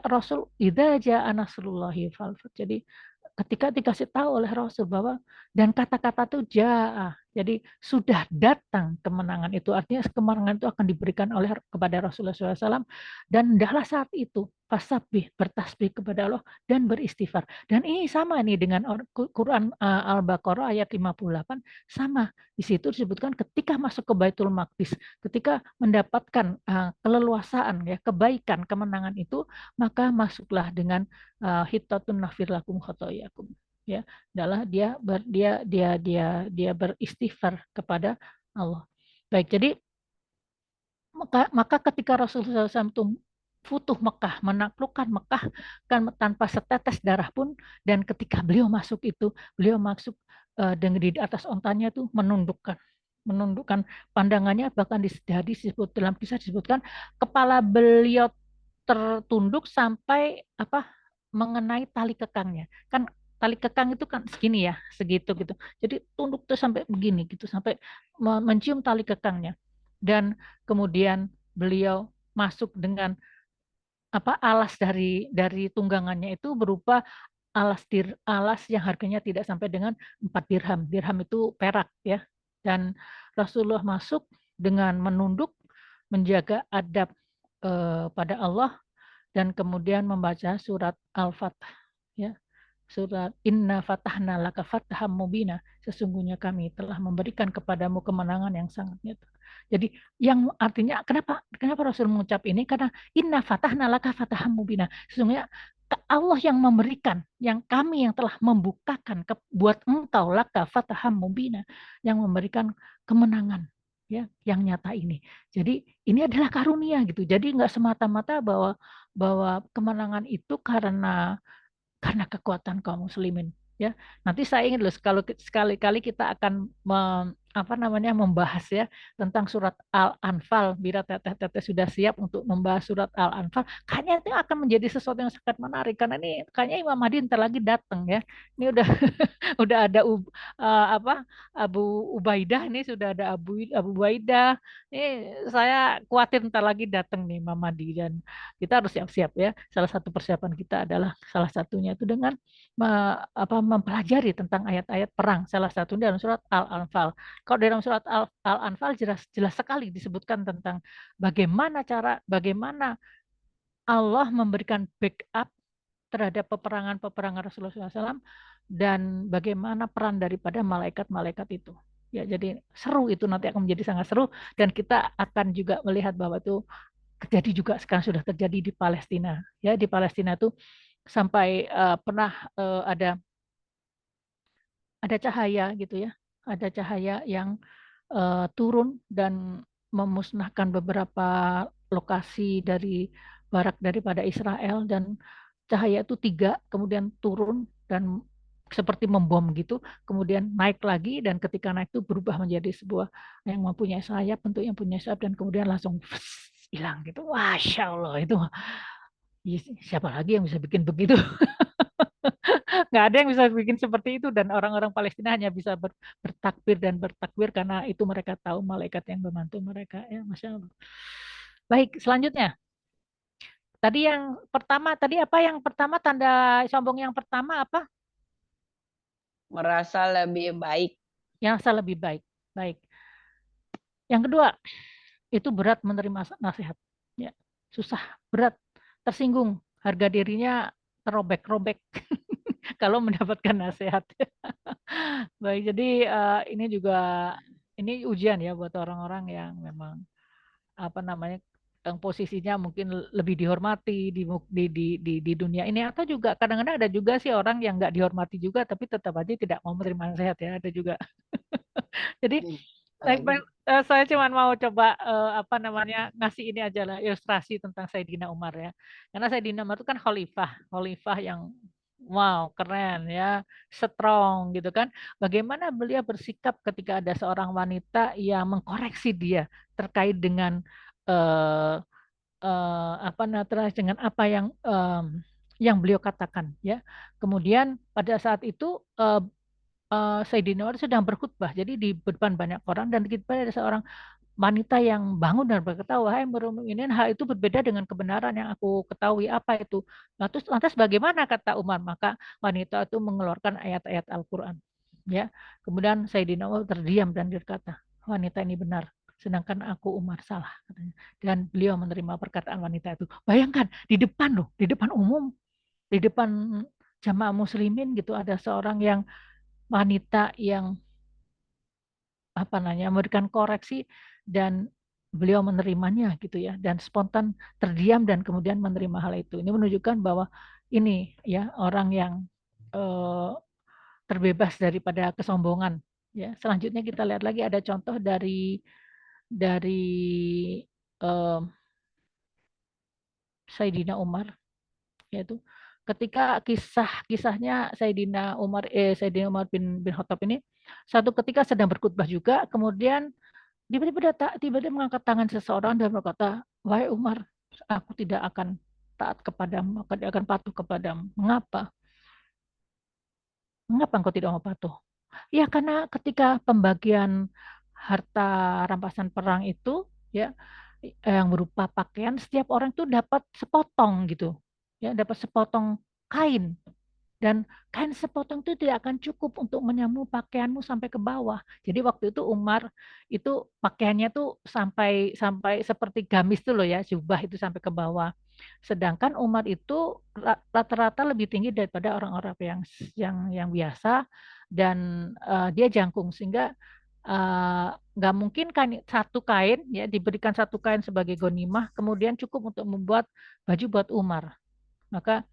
Rasul idza jaa nasrullahi fal. Jadi ketika dikasih tahu oleh Rasul bahwa, dan kata-kata itu jaa, jadi sudah datang kemenangan itu, artinya kemenangan itu akan diberikan oleh kepada Rasulullah SAW, dan hendaklah saat itu fasabih, bertasbih kepada Allah dan beristighfar. Dan ini sama nih dengan Quran Al-Baqarah ayat 58, sama. Di situ disebutkan ketika masuk ke Baitul Maqdis, ketika mendapatkan keleluasaan ya, kebaikan, kemenangan itu, maka masuklah dengan hittatun nafir lakum khotoyakum ya, adalah dia beristighfar kepada Allah. Baik, jadi maka ketika Rasulullah SAW itu futuh Mekah, menaklukkan Mekah kan tanpa setetes darah pun, dan ketika beliau masuk dengan di atas ontanya itu menundukkan pandangannya, bahkan disebut dalam kisah disebutkan kepala beliau tertunduk sampai mengenai tali kekangnya. Kan tali kekang itu kan segini ya, segitu gitu. Jadi tunduk tuh sampai begini gitu, sampai mencium tali kekangnya. Dan kemudian beliau masuk dengan alas dari tunggangannya itu berupa alas yang harganya tidak sampai dengan 4 dirham. Dirham itu perak ya. Dan Rasulullah masuk dengan menunduk, menjaga adab pada Allah, dan kemudian membaca surat Al-Fath ya. Surat Inna fatahna laka fatham mubina, sesungguhnya kami telah memberikan kepadamu kemenangan yang sangat nyata. Jadi yang artinya kenapa Rasul mengucap ini, karena Inna fatahna laka fatham mubina, sesungguhnya Allah yang memberikan, yang kami yang telah membukakan buat engkau laka fatham mubina, yang memberikan kemenangan ya yang nyata ini. Jadi ini adalah karunia gitu. Jadi nggak semata-mata bahwa kemenangan itu karena kekuatan kaum muslimin ya. Nanti saya ingin loh, kalau sekali-kali kita akan membahas ya tentang surat Al-Anfal. Bila teteh-teteh sudah siap untuk membahas surat Al-Anfal, kayaknya itu akan menjadi sesuatu yang sangat menarik karena ini kayaknya Imam Mahdi ntar lagi datang ya. Ini udah udah ada Abu Ubaidah, ini sudah ada Abu Ubaidah. Ini saya khawatir ntar lagi datang nih Imam Mahdi, dan kita harus siap-siap ya. Salah satu persiapan kita adalah salah satunya itu dengan mempelajari tentang ayat-ayat perang. Salah satunya dalam surat Al-Anfal. Kalau dalam surat Al-Anfal jelas sekali disebutkan tentang bagaimana Allah memberikan backup terhadap peperangan Rasulullah SAW dan bagaimana peran daripada malaikat-malaikat itu. Ya, jadi seru itu, nanti akan menjadi sangat seru, dan kita akan juga melihat bahwa itu terjadi juga sekarang, sudah terjadi di Palestina. Ya, di Palestina itu sampai pernah ada cahaya gitu ya, ada cahaya yang turun dan memusnahkan beberapa lokasi dari barak daripada Israel, dan cahaya itu 3 kemudian turun dan seperti membom gitu, kemudian naik lagi, dan ketika naik itu berubah menjadi sebuah yang mempunyai sayap, bentuk yang punya sayap, dan kemudian langsung hilang gitu. Masya Allah, itu siapa lagi yang bisa bikin begitu? Nggak ada yang bisa bikin seperti itu, dan orang-orang Palestina hanya bisa bertakbir dan bertakbir karena itu mereka tahu malaikat yang membantu mereka ya. Masya Allah. Baik, selanjutnya tadi yang pertama tanda sombong yang pertama apa? Merasa lebih baik. Yang saya lebih baik. Baik. Yang kedua, itu berat menerima nasihat. Ya, susah, berat, tersinggung, harga dirinya terobek-robek kalau mendapatkan nasihat. Baik, jadi ini ujian ya buat orang-orang yang memang yang posisinya mungkin lebih dihormati di dunia ini, atau juga kadang-kadang ada juga sih orang yang nggak dihormati juga tapi tetap aja tidak mau menerima nasihat ya, ada juga. Jadi saya cuma mau coba ngasih ini aja lah, ilustrasi tentang Sayyidina Umar ya. Karena Sayyidina Umar itu kan khalifah yang wow, keren ya, strong gitu kan. Bagaimana beliau bersikap ketika ada seorang wanita yang mengkoreksi dia terkait dengan eh, terkait dengan apa yang beliau katakan ya. Kemudian pada saat itu Sayyidina Umar sedang berkhutbah, jadi di depan banyak orang, dan tiba-tiba ada seorang wanita yang bangun dan berkata, wahai Amirul Mukminin, hal itu berbeda dengan kebenaran yang aku ketahui. Apa itu? Lantas bagaimana, kata Umar? Maka wanita itu mengeluarkan ayat-ayat Al-Quran. Ya, kemudian Sayyidina Umar terdiam dan berkata, wanita ini benar, sedangkan aku Umar salah, katanya. Dan beliau menerima perkataan wanita itu. Bayangkan di depan loh, di depan umum, di depan jamaah muslimin gitu, ada seorang yang wanita yang memberikan koreksi, dan beliau menerimanya gitu ya, dan spontan terdiam dan kemudian menerima hal itu. Ini menunjukkan bahwa ini ya orang yang eh, terbebas daripada kesombongan ya. Selanjutnya kita lihat lagi ada contoh dari eh, Sayyidina Umar, yaitu ketika kisahnya Sayyidina Umar bin Khattab ini satu ketika sedang berkhutbah juga, kemudian tiba-tiba mengangkat tangan seseorang dan berkata, wahai Umar, aku tidak akan taat kepadamu, aku tidak akan patuh kepadamu. Mengapa? Mengapa engkau tidak mau patuh? Ya, karena ketika pembagian harta rampasan perang itu ya, yang berupa pakaian, setiap orang itu dapat sepotong gitu. Ya, dapat sepotong kain, dan kain sepotong itu tidak akan cukup untuk menyamu pakaianmu sampai ke bawah. Jadi waktu itu Umar itu pakaiannya tuh sampai sampai seperti gamis tuh loh ya, jubah itu sampai ke bawah. Sedangkan Umar itu rata-rata lebih tinggi daripada orang-orang yang biasa, dan dia jangkung, sehingga nggak mungkin kan satu kain ya, diberikan satu kain sebagai gonimah kemudian cukup untuk membuat baju buat Umar. Maka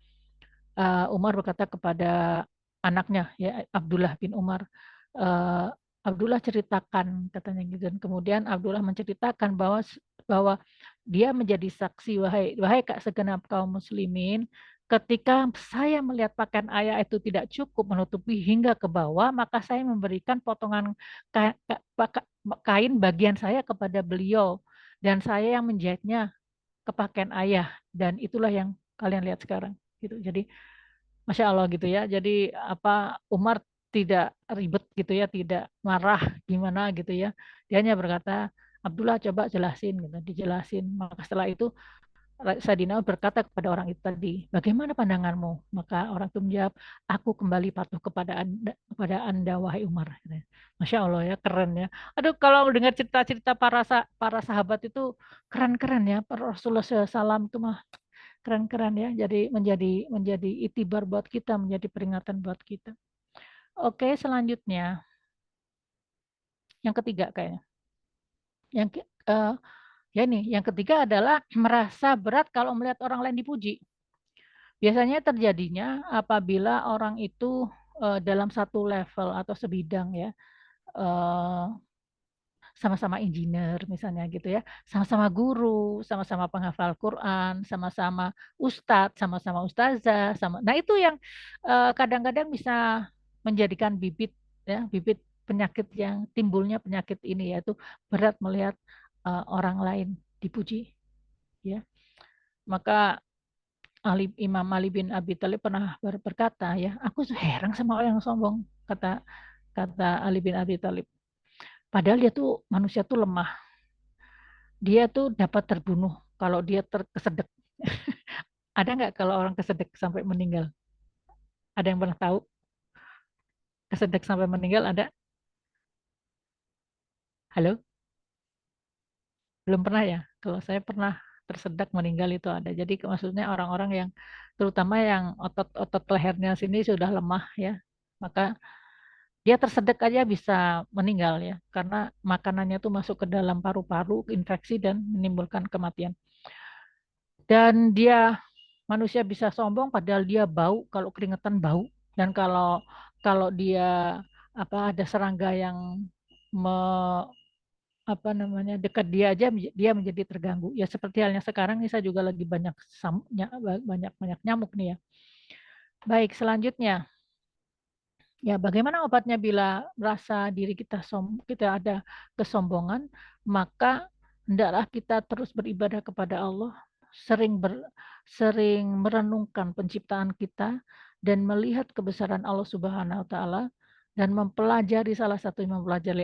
Umar berkata kepada anaknya ya, Abdullah bin Umar, uh, Abdullah ceritakan, katanya gitu. Dan kemudian Abdullah menceritakan bahwa bahwa dia menjadi saksi, wahai kak segenap kaum muslimin, ketika saya melihat pakaian ayah itu tidak cukup menutupi hingga ke bawah, maka saya memberikan potongan kain bagian saya kepada beliau dan saya yang menjahitnya ke pakaian ayah, dan itulah yang kalian lihat sekarang gitu. Jadi Masya Allah gitu ya. Jadi apa, Umar tidak ribet gitu ya, tidak marah gimana gitu ya. Dia hanya berkata, Abdullah coba jelasin gitu, dijelasin. Maka setelah itu Sayyidina Umar berkata kepada orang itu tadi, bagaimana pandanganmu? Maka orang itu menjawab, aku kembali patuh kepada anda wahai Umar. Masya Allah ya, keren ya. Aduh, kalau dengar cerita-cerita para sahabat itu keren-keren ya. Rasulullah SAW itu mah keren-keren ya. Jadi menjadi itibar buat kita, menjadi peringatan buat kita. Oke, selanjutnya yang ketiga kayaknya. Yang ya ini, yang ketiga adalah merasa berat kalau melihat orang lain dipuji. Biasanya terjadinya apabila orang itu dalam satu level atau sebidang ya, eh, sama-sama engineer misalnya gitu ya, sama-sama guru, sama-sama penghafal Quran, sama-sama ustadz, sama-sama ustazah, sama. Nah, itu yang kadang-kadang bisa menjadikan bibit ya, bibit penyakit yang timbulnya penyakit ini, yaitu berat melihat orang lain dipuji ya. Maka Imam Ali bin Abi Thalib pernah berkata ya, aku heran sama orang yang sombong, kata kata Ali bin Abi Thalib. Padahal dia tuh manusia tuh lemah. Dia tuh dapat terbunuh kalau dia terkesedek. Ada nggak kalau orang kesedek sampai meninggal? Ada yang pernah tahu? Kesedek sampai meninggal ada? Halo? Belum pernah ya? Kalau saya pernah tersedak meninggal itu ada. Jadi maksudnya orang-orang yang terutama yang otot-otot lehernya sini sudah lemah ya. Maka dia tersedek aja bisa meninggal ya, karena makanannya tuh masuk ke dalam paru-paru, infeksi dan menimbulkan kematian. Dan dia manusia bisa sombong padahal dia bau, kalau keringetan bau, dan kalau kalau dia apa ada serangga yang me, apa namanya dekat dia aja dia menjadi terganggu. Ya seperti halnya sekarang nih saya juga lagi banyak banyak nyamuk nih ya. Baik, selanjutnya. Ya, bagaimana obatnya bila merasa diri kita ada kesombongan, maka hendaklah kita terus beribadah kepada Allah, sering merenungkan penciptaan kita dan melihat kebesaran Allah Subhanahu wa taala dan mempelajari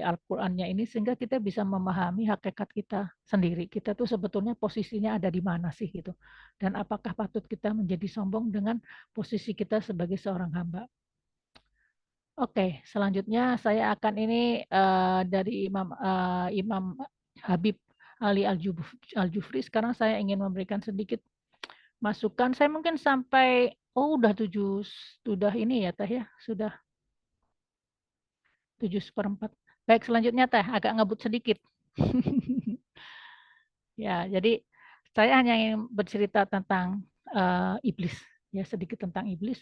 Al-Qur'annya ini sehingga kita bisa memahami hakikat kita sendiri. Kita tuh sebetulnya posisinya ada di mana sih gitu. Dan apakah patut kita menjadi sombong dengan posisi kita sebagai seorang hamba. Oke, selanjutnya saya akan ini dari Imam Habib Ali Al-Jufri. Sekarang saya ingin memberikan sedikit masukan. Saya mungkin sampai udah 7 sudah ini ya Teh ya, sudah 7/4. Baik, selanjutnya Teh agak ngebut sedikit. Ya, jadi saya hanya ingin bercerita tentang iblis ya, sedikit tentang iblis.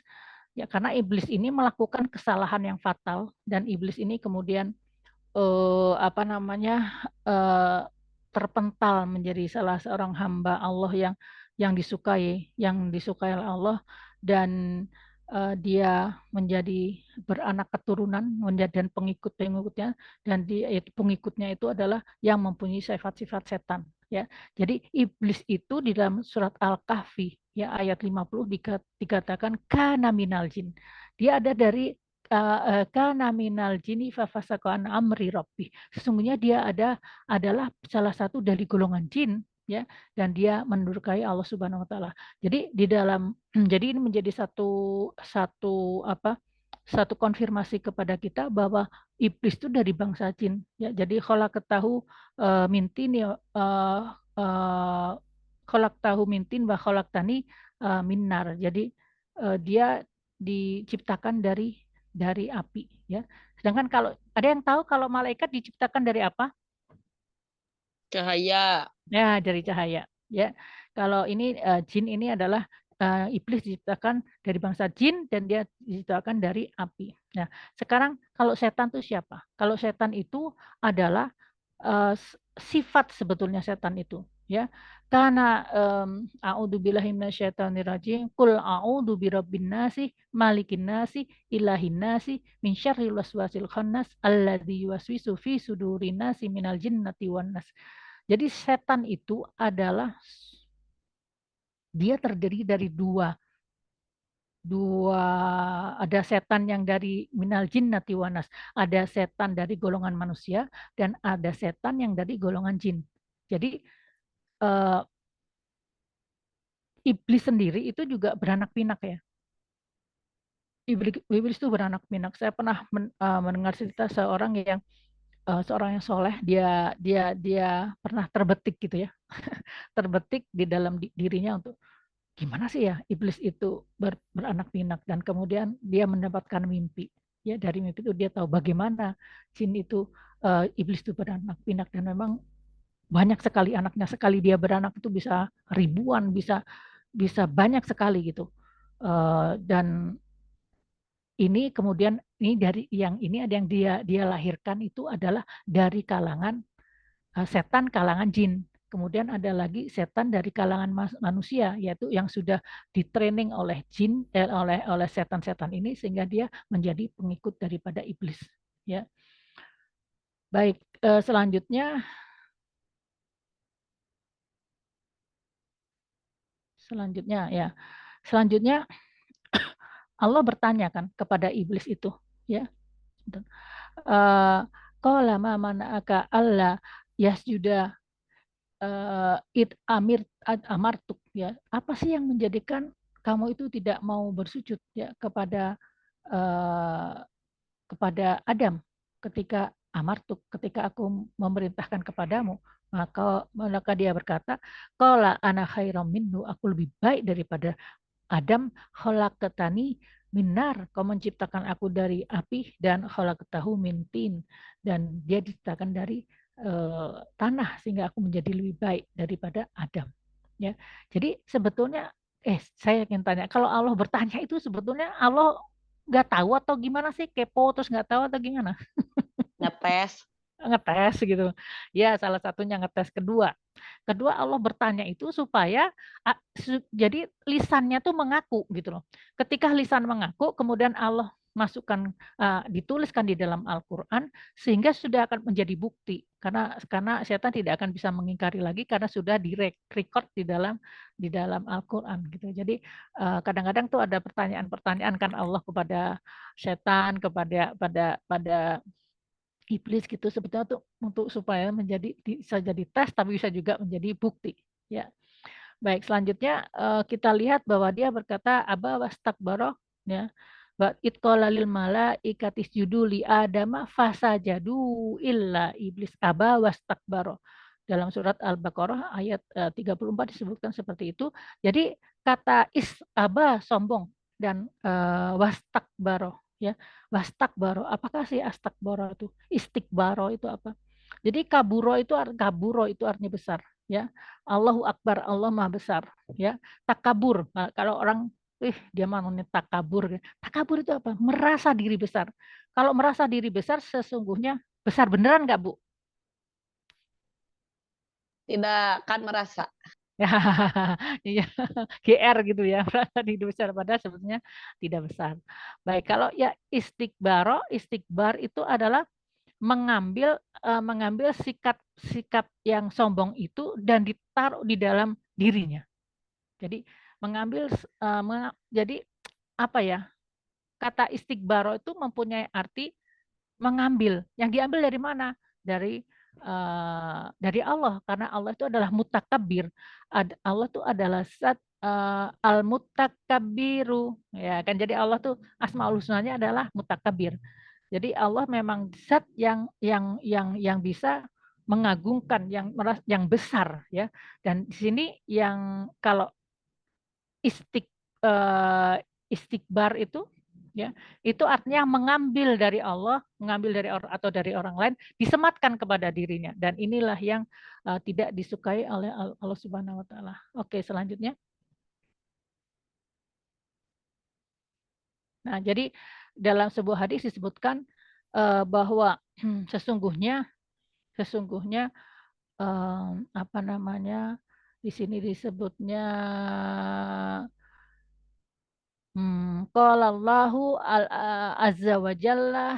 Ya, karena iblis ini melakukan kesalahan yang fatal dan iblis ini kemudian apa namanya eh, terpental menjadi salah seorang hamba Allah yang disukai oleh Allah, dan dia menjadi beranak keturunan dan pengikutnya, dan pengikutnya itu adalah yang mempunyai sifat-sifat setan ya. Jadi iblis itu di dalam surat Al-Kahfi ya ayat 50 dikatakan kana minal jin. Dia ada dari kana minal jini fafasaqa an amri rabbi. Sesungguhnya dia adalah salah satu dari golongan jin ya, dan dia mendurkai Allah Subhanahu wa taala. Jadi di dalam jadi ini menjadi satu konfirmasi kepada kita bahwa iblis itu dari bangsa jin ya. Jadi mintin ya mintin wa khalaqtani minnar. Jadi dia diciptakan dari api ya. Sedangkan kalau ada yang tahu kalau malaikat diciptakan dari apa? Cahaya. Ya, dari cahaya ya. Kalau ini jin ini adalah iblis diciptakan dari bangsa jin dan dia diciptakan dari api. Nah, sekarang kalau setan itu siapa? Kalau setan itu adalah sifat sebetulnya setan itu. ya. Karena a'udzubillahi minasyaitonirrajim, qul a'udzu birabbin nasi, malikin nasi, ilahin nasi, min syarril waswasil khannas, alladzi yuwaswisu fi sudurin nasi minal jinnati wan nas. Jadi setan itu adalah dia terdiri dari dua ada setan yang dari minal jinnati wan nas, ada setan dari golongan manusia dan ada setan yang dari golongan jin. Jadi eh, iblis sendiri itu juga beranak pinak ya. Iblis itu beranak pinak. Saya pernah mendengar cerita seorang yang soleh, dia pernah terbetik gitu ya, terbetik di dalam dirinya untuk gimana sih ya iblis itu beranak pinak, dan kemudian dia mendapatkan mimpi. Ya, dari mimpi itu dia tahu bagaimana jin itu iblis itu beranak pinak, dan memang banyak sekali anaknya. Sekali dia beranak itu bisa ribuan, bisa bisa banyak sekali gitu. Dan ini kemudian ini dari yang ini ada yang dia lahirkan itu adalah dari kalangan setan kalangan jin. Kemudian ada lagi setan dari kalangan manusia, yaitu yang sudah ditraining oleh jin, oleh setan-setan ini sehingga dia menjadi pengikut daripada iblis. Ya, baik. Selanjutnya ya, selanjutnya Allah bertanya kan kepada iblis itu, ya. Qala ma mana'aka alla yasjuda it amartuk, ya. Apa sih yang menjadikan kamu itu tidak mau bersujud ya uh, kepada Adam ketika amartuk, ketika aku memerintahkan kepadamu? Maka dia berkata, qala ana khairam minhu, aku lebih baik daripada Adam. Khalaqtani minar, kau menciptakan aku dari api, dan khalaqtahu min tin, dan dia diciptakan dari tanah, sehingga aku menjadi lebih baik daripada Adam. Ya, jadi sebetulnya saya ingin tanya, kalau Allah bertanya itu sebetulnya Allah nggak tahu atau gimana sih, kepo terus nggak tahu atau gimana? Ngetes. Ngetes gitu ya, salah satunya ngetes. Kedua Allah bertanya itu supaya jadi lisannya tuh mengaku gitu loh. Ketika lisan mengaku, kemudian Allah masukkan, dituliskan di dalam Al-Quran, sehingga sudah akan menjadi bukti, karena setan tidak akan bisa mengingkari lagi karena sudah direcord di dalam Al-Quran gitu. Jadi kadang-kadang tuh ada pertanyaan-pertanyaan kan Allah kepada setan, pada iblis gitu, sebetulnya untuk supaya bisa jadi tes tapi bisa juga menjadi bukti, ya. Baik, selanjutnya kita lihat bahwa dia berkata aba wastakbara, ya. Wa itqala lil malaikati isjudu li adama fasajadu illa iblis aba wastakbara. Dalam surat Al-Baqarah ayat 34 disebutkan seperti itu. Jadi kata aba sombong, dan wastakbara, ya. Wastakbaro, apakah sih astakbaro itu? Istikbaro itu apa? Jadi kaburo itu artinya besar, ya. Allahu Akbar, Allah Maha Besar, ya. Takabur, nah, kalau orang dia maunya takabur. Takabur itu apa? Merasa diri besar. Kalau merasa diri besar sesungguhnya besar beneran nggak, Bu? Tidak akan merasa. Ya, iya, GR gitu ya, merasa diri besar padahal sebetulnya tidak besar. Baik, kalau ya istikbar itu adalah mengambil sikap yang sombong itu dan ditaruh di dalam dirinya. Jadi jadi apa ya? Kata istikbaro itu mempunyai arti mengambil. Yang diambil dari mana? Dari Allah, karena Allah itu adalah mutakabir. Allah itu adalah zat al-mutakabbiru, ya kan. Jadi Allah tuh asmaul husnanya adalah mutakabir. Jadi Allah memang zat yang bisa mengagungkan, yang besar, ya. Dan di sini yang kalau istik istikbar itu, ya, itu artinya mengambil dari Allah, mengambil dari orang atau dari orang lain, disematkan kepada dirinya, dan inilah yang tidak disukai oleh Allah Subhanahu wa taala. Oke, selanjutnya. Nah, jadi dalam sebuah hadis disebutkan bahwa sesungguhnya apa namanya, di sini disebutnya qala Allahu azza wa jalla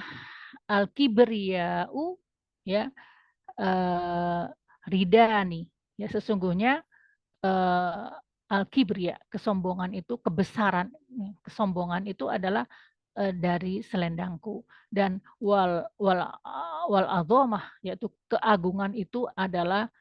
al-kibriya'u ya eh, ridani ya sesungguhnya eh, al-kibriya kesombongan itu kebesaran kesombongan itu adalah dari selendangku dan wal azamah yaitu keagungan itu adalah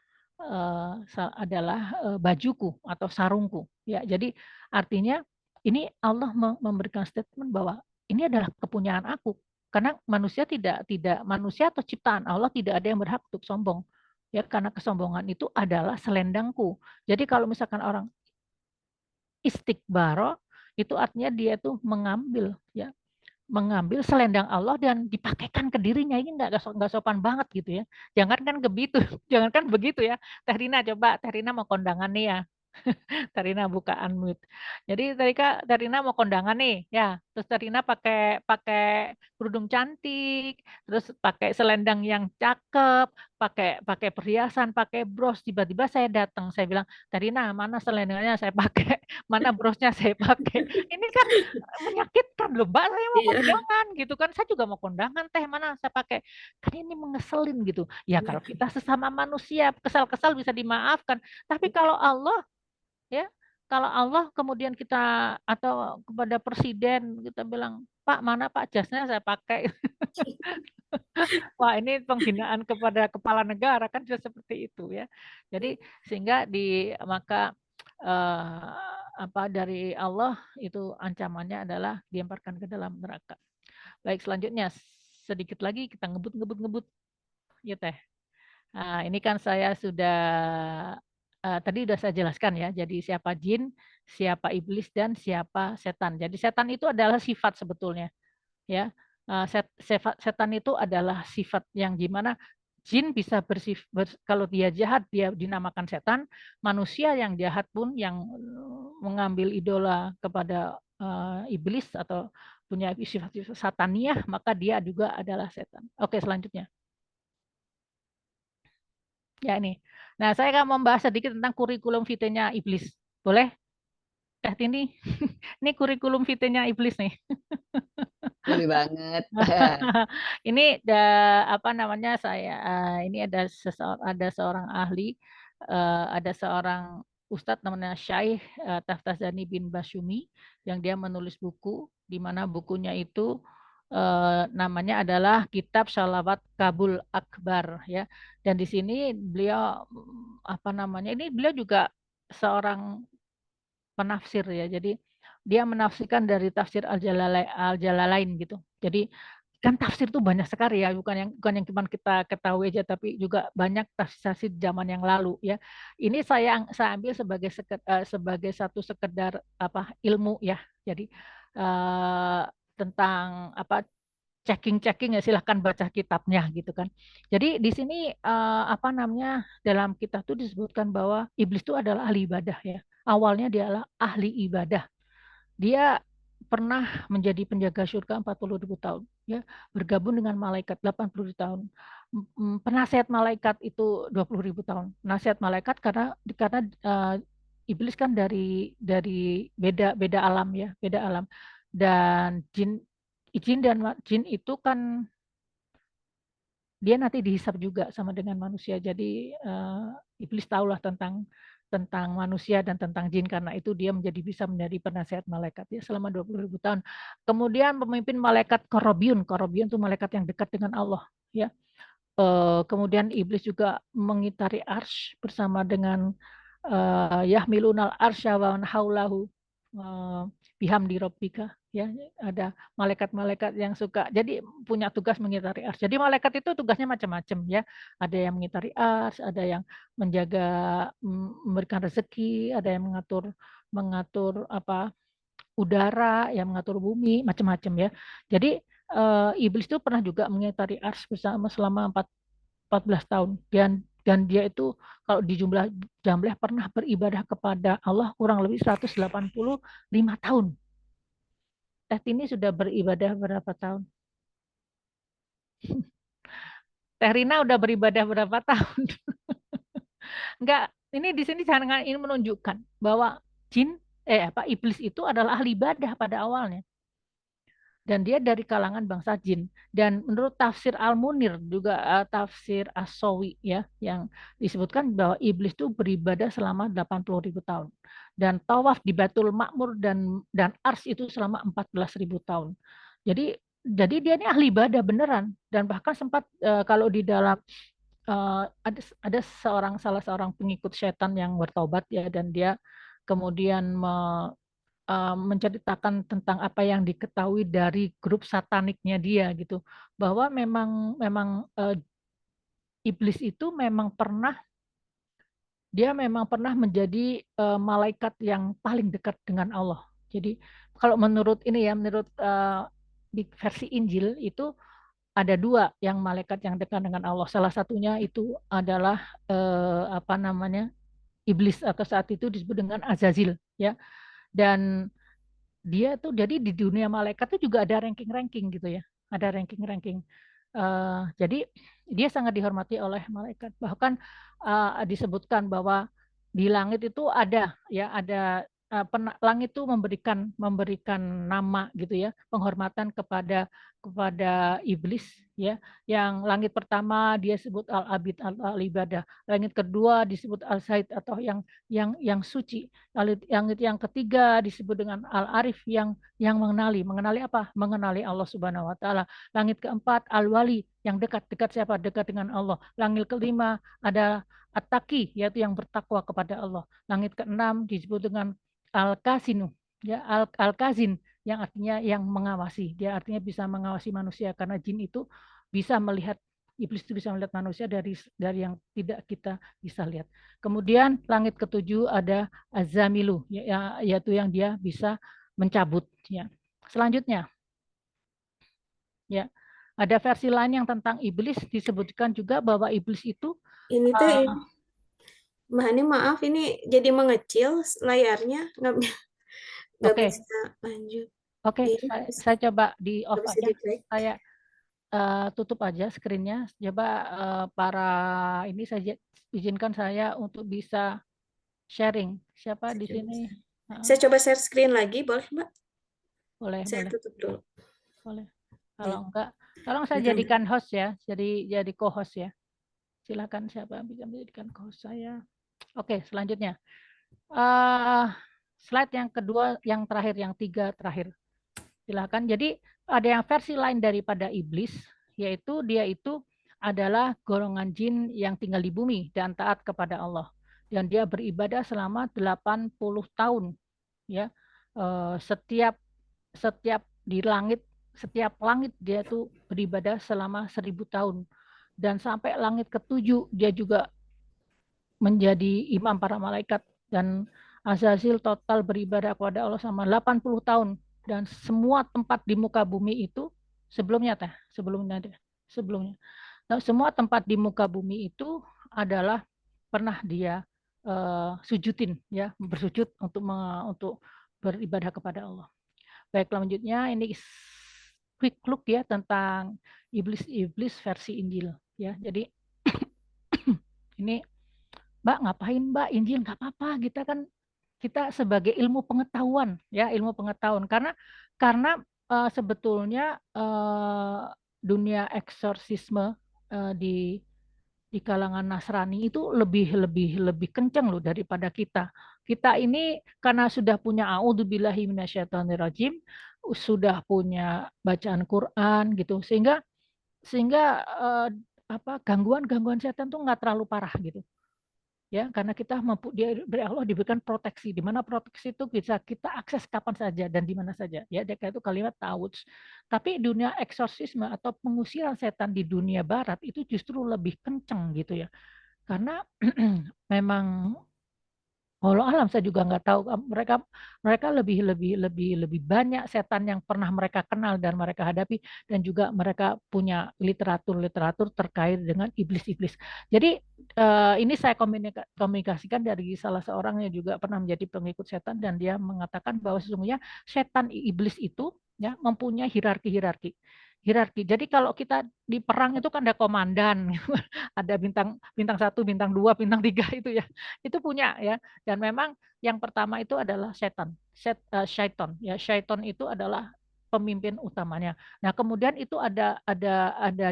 bajuku atau sarungku ya jadi artinya ini Allah memberikan statement bahwa ini adalah kepunyaan aku karena manusia tidak manusia atau ciptaan Allah tidak ada yang berhak untuk sombong ya karena kesombongan itu adalah selendangku jadi kalau misalkan orang istikbaro itu artinya dia tuh mengambil selendang Allah dan dipakaikan ke dirinya ini nggak sopan banget gitu ya jangan kan begitu jangan kan begitu ya Teh Rina coba Teh Rina mau kondangan nih ya Tarina buka unmute. Jadi tadi Kak Tarina mau kondangan nih, ya. Terus Tarina pakai pakai kerudung cantik, terus pakai selendang yang cakep, pakai pakai perhiasan, pakai bros. Tiba-tiba saya datang, saya bilang, Tarina mana selendangnya saya pakai, mana brosnya saya pakai. Ini kan menyakitkan loh, Mbak. Saya mau Iya. kondangan gitu kan. Saya juga mau kondangan, teh mana saya pakai. Kan ini mengeselin gitu. Ya kalau kita sesama manusia, kesal-kesal bisa dimaafkan. Tapi kalau Allah ya kalau Allah kemudian kita atau kepada presiden kita bilang Pak mana Pak jasnya saya pakai wah ini penghinaan kepada kepala negara kan sudah seperti itu ya jadi sehingga maka eh, apa dari Allah itu ancamannya adalah dilemparkan ke dalam neraka baik selanjutnya sedikit lagi kita ngebut ya teh. Nah, ini kan saya sudah tadi sudah saya jelaskan ya. Jadi siapa jin, siapa iblis dan siapa setan. Jadi setan itu adalah sifat sebetulnya, ya. Setan itu adalah sifat yang gimana jin bisa kalau dia jahat dia dinamakan setan, manusia yang jahat pun yang mengambil idola kepada iblis atau punya sifat sataniah, maka dia juga adalah setan. Oke, selanjutnya. Ya ini. Nah, saya akan membahas sedikit tentang kurikulum vitae-nya iblis. Boleh? Teh Tini, ini kurikulum vitae-nya iblis nih. Boleh banget. Ini apa namanya ini ada seorang ahli, ada seorang ustadz namanya Syekh Taftazani bin Basyumi yang dia menulis buku di mana bukunya itu namanya adalah Kitab Shalawat Kabul Akbar ya. Dan di sini beliau apa namanya? Ini beliau juga seorang penafsir ya. Jadi dia menafsirkan dari tafsir Al-Jalalain gitu. Jadi kan tafsir itu banyak sekali ya, bukan yang cuma kita ketahui aja tapi juga banyak tafsir zaman yang lalu ya. Ini saya ambil sebagai satu sekedar apa ilmu ya. Jadi tentang apa checking ya silahkan baca kitabnya gitu kan. Jadi di sini apa namanya dalam kitab itu disebutkan bahwa iblis itu adalah ahli ibadah ya. Awalnya dia adalah ahli ibadah. Dia pernah menjadi penjaga surga 40.000 tahun ya, bergabung dengan malaikat 80 tahun. Penasihat malaikat itu 20.000 tahun. Penasihat malaikat karena iblis kan dari beda beda alam ya, beda alam. Dan jin itu kan dia nanti dihisap juga sama dengan manusia. Jadi iblis tahulah tentang manusia dan tentang jin karena itu dia bisa menjadi penasihat malaikat ya selama 20.000 tahun. Kemudian pemimpin malaikat Korobiun itu malaikat yang dekat dengan Allah ya. Kemudian iblis juga mengitari arsy bersama dengan yahmilunal arsya wa man haulahu bihamdi rabbika ya ada malaikat-malaikat yang suka jadi punya tugas mengitari ars. Jadi malaikat itu tugasnya macam-macam ya. Ada yang mengitari ars, ada yang menjaga memberikan rezeki, ada yang mengatur apa udara, yang mengatur bumi, macam-macam ya. Jadi iblis itu pernah juga mengitari ars bersama selama 14 tahun dan dia itu kalau di jumlah pernah beribadah kepada Allah kurang lebih 185 tahun. Teh Tini sudah beribadah berapa tahun? Teh Rina udah beribadah berapa tahun? Enggak, ini di sini jangan ini menunjukkan bahwa iblis itu adalah ahli ibadah pada awalnya. Dan dia dari kalangan bangsa jin. Dan menurut tafsir Al-Munir juga tafsir As-Sawi ya, yang disebutkan bahwa iblis itu beribadah selama 80.000 tahun. Dan tawaf di Baitul Ma'mur dan Ars itu selama 14.000 tahun. Jadi dia ini ahli ibadah beneran, dan bahkan sempat kalau di dalam ada salah seorang pengikut setan yang bertobat ya, dan dia kemudian menceritakan tentang apa yang diketahui dari grup sataniknya dia gitu, bahwa memang memang iblis itu memang pernah menjadi malaikat yang paling dekat dengan Allah. Jadi kalau menurut ini ya, menurut di versi Injil itu ada dua yang malaikat yang dekat dengan Allah. Salah satunya itu adalah apa namanya, iblis, atau saat itu disebut dengan Azazil ya. Dan dia tuh jadi di dunia malaikat tuh juga ada ranking-ranking gitu ya, ada ranking-ranking. Jadi dia sangat dihormati oleh malaikat. Bahkan disebutkan bahwa di langit itu ada ya, ada langit itu memberikan nama gitu ya, penghormatan kepada iblis ya. Yang langit pertama dia sebut Al-Abid, Al-Ibadah. Langit kedua disebut Al-Zaid, atau yang suci. Langit yang ketiga disebut dengan Al-Arif, yang mengenali apa? Mengenali Allah Subhanahu wa taala. Langit keempat Al-Wali, yang dekat siapa? Dekat dengan Allah. Langit kelima ada At-Taqi, yaitu yang bertakwa kepada Allah. Langit keenam disebut dengan Al-Kasinu, ya, Al-Kazin, yang artinya yang mengawasi. Dia artinya bisa mengawasi manusia, karena jin itu bisa melihat, iblis itu bisa melihat manusia dari yang tidak kita bisa lihat. Kemudian langit ketujuh ada Azamilu, yaitu yang dia bisa mencabut ya. Selanjutnya ya, ada versi lain yang tentang iblis, disebutkan juga bahwa iblis itu Ini teh, Mbak Hani maaf, ini jadi mengecil layarnya, nggak oke. bisa lanjut. Oke, saya coba di off Nggak bisa aja. di-drag. Saya tutup aja screen-nya. Coba para ini saya izinkan saya untuk bisa sharing. Siapa di sini? Saya coba share screen lagi, boleh Mbak? Boleh, Saya boleh, tutup dulu. boleh. Ya. Kalau enggak, tolong saya Nah, jadikan host ya. Jadi co-host ya. Silakan, siapa yang bisa menjadikan co-host saya. Oke, selanjutnya. Slide yang kedua, yang terakhir, yang tiga terakhir. Silakan. Jadi ada yang versi lain daripada iblis, yaitu dia itu adalah golongan jin yang tinggal di bumi dan taat kepada Allah. Dan dia beribadah selama 80 tahun. Ya. Setiap di langit, setiap langit dia tuh beribadah selama 1000 tahun. Dan sampai langit ketujuh dia juga menjadi imam para malaikat. Dan Azazil total beribadah kepada Allah selama 80 tahun. Dan semua tempat di muka bumi itu sebelumnya. Nah, semua tempat di muka bumi itu adalah pernah dia sujudin ya, bersujud untuk beribadah kepada Allah. Baik, selanjutnya ini quick look ya tentang iblis versi Injil ya. Jadi ini, Mbak, ngapain Mbak Injil? Nggak apa-apa, kita sebagai ilmu pengetahuan ya, ilmu pengetahuan, karena sebetulnya dunia eksorsisme di kalangan Nasrani itu lebih kenceng loh daripada kita. Kita ini karena sudah punya a'udzubillahi minasyaitonirrajim, sudah punya bacaan Quran gitu, sehingga gangguan setan tuh nggak terlalu parah gitu. Ya, karena kita dari Allah diberikan proteksi, di mana proteksi itu bisa kita akses kapan saja dan di mana saja. Ya, itu kalimat ta'awudz. Tapi dunia eksorsisme atau pengusiran setan di dunia barat itu justru lebih kenceng gitu ya. Karena memang walau alam, saya juga nggak tahu, mereka lebih banyak setan yang pernah mereka kenal dan mereka hadapi, dan juga mereka punya literatur terkait dengan iblis-iblis. Jadi ini saya komunikasikan dari salah seorang yang juga pernah menjadi pengikut setan, dan dia mengatakan bahwa sesungguhnya setan iblis itu ya mempunyai hierarki. hierarki. Jadi kalau kita di perang itu kan ada komandan, ada bintang 1, bintang 2, bintang 3 itu ya. Itu punya ya. Dan memang yang pertama itu adalah syaiton ya. Syaiton itu adalah pemimpin utamanya. Nah, kemudian itu ada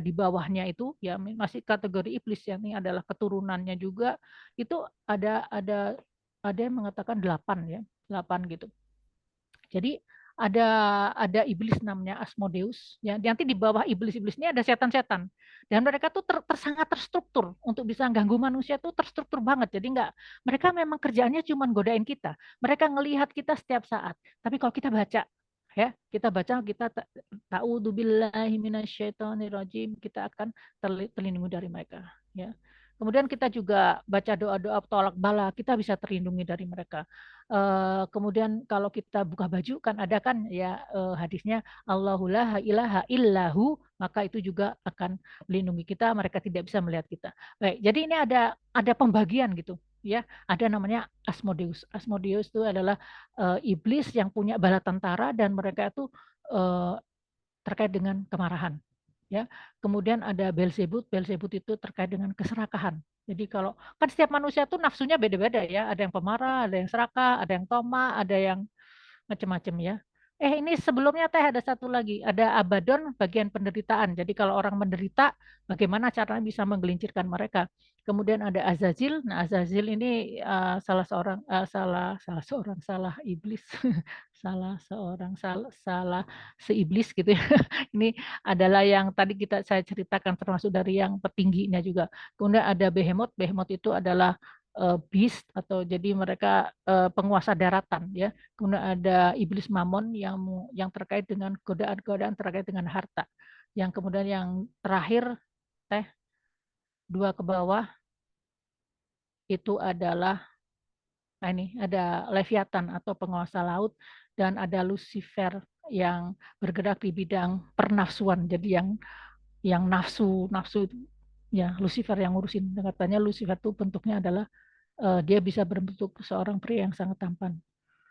di bawahnya itu ya masih kategori iblis ya. Ini adalah keturunannya juga. Itu ada yang mengatakan 8 ya. 8 gitu. Jadi ada iblis namanya Asmodeus ya. Nanti di bawah iblis-iblis ini ada setan-setan. Dan mereka tuh sangat terstruktur untuk bisa ganggu manusia tuh terstruktur banget. Jadi mereka memang kerjaannya cuma godain kita. Mereka ngelihat kita setiap saat. Tapi kalau kita baca ya, kita ta'udzubillahi minasyaitonirrajim, kita akan terlindungi dari mereka ya. Kemudian kita juga baca doa-doa tolak bala, kita bisa terlindungi dari mereka. Kemudian kalau kita buka baju kan ada kan ya hadisnya Allahu la ilaha illahu, maka itu juga akan melindungi kita, mereka tidak bisa melihat kita. Baik, jadi ini ada pembagian gitu ya. Ada namanya Asmodeus. Asmodeus itu adalah iblis yang punya bala tentara dan mereka itu terkait dengan kemarahan. Ya, kemudian ada Belzebut. Belzebut itu terkait dengan keserakahan. Jadi kalau kan setiap manusia tuh nafsunya beda-beda ya. Ada yang pemarah, ada yang serakah, ada yang toma, ada yang macam-macam ya. Ini sebelumnya Teh ada satu lagi. Ada Abaddon bagian penderitaan. Jadi kalau orang menderita, bagaimana caranya bisa menggelincirkan mereka. Kemudian ada Azazil. Nah, Azazil ini salah iblis, salah seiblis gitu ya. Ini adalah yang tadi saya ceritakan termasuk dari yang petingginya juga. Kemudian ada Behemoth. Behemoth itu adalah beast atau jadi mereka penguasa daratan ya. Kemudian ada iblis Mammon yang terkait dengan godaan-godaan terkait dengan harta. Yang kemudian yang terakhir Teh 2 ke bawah itu adalah ini ada Leviathan atau penguasa laut dan ada Lucifer yang bergerak di bidang pernafsuan. Jadi yang nafsu itu ya Lucifer yang ngurusin. Katanya Lucifer itu bentuknya adalah dia bisa berbentuk seorang pria yang sangat tampan.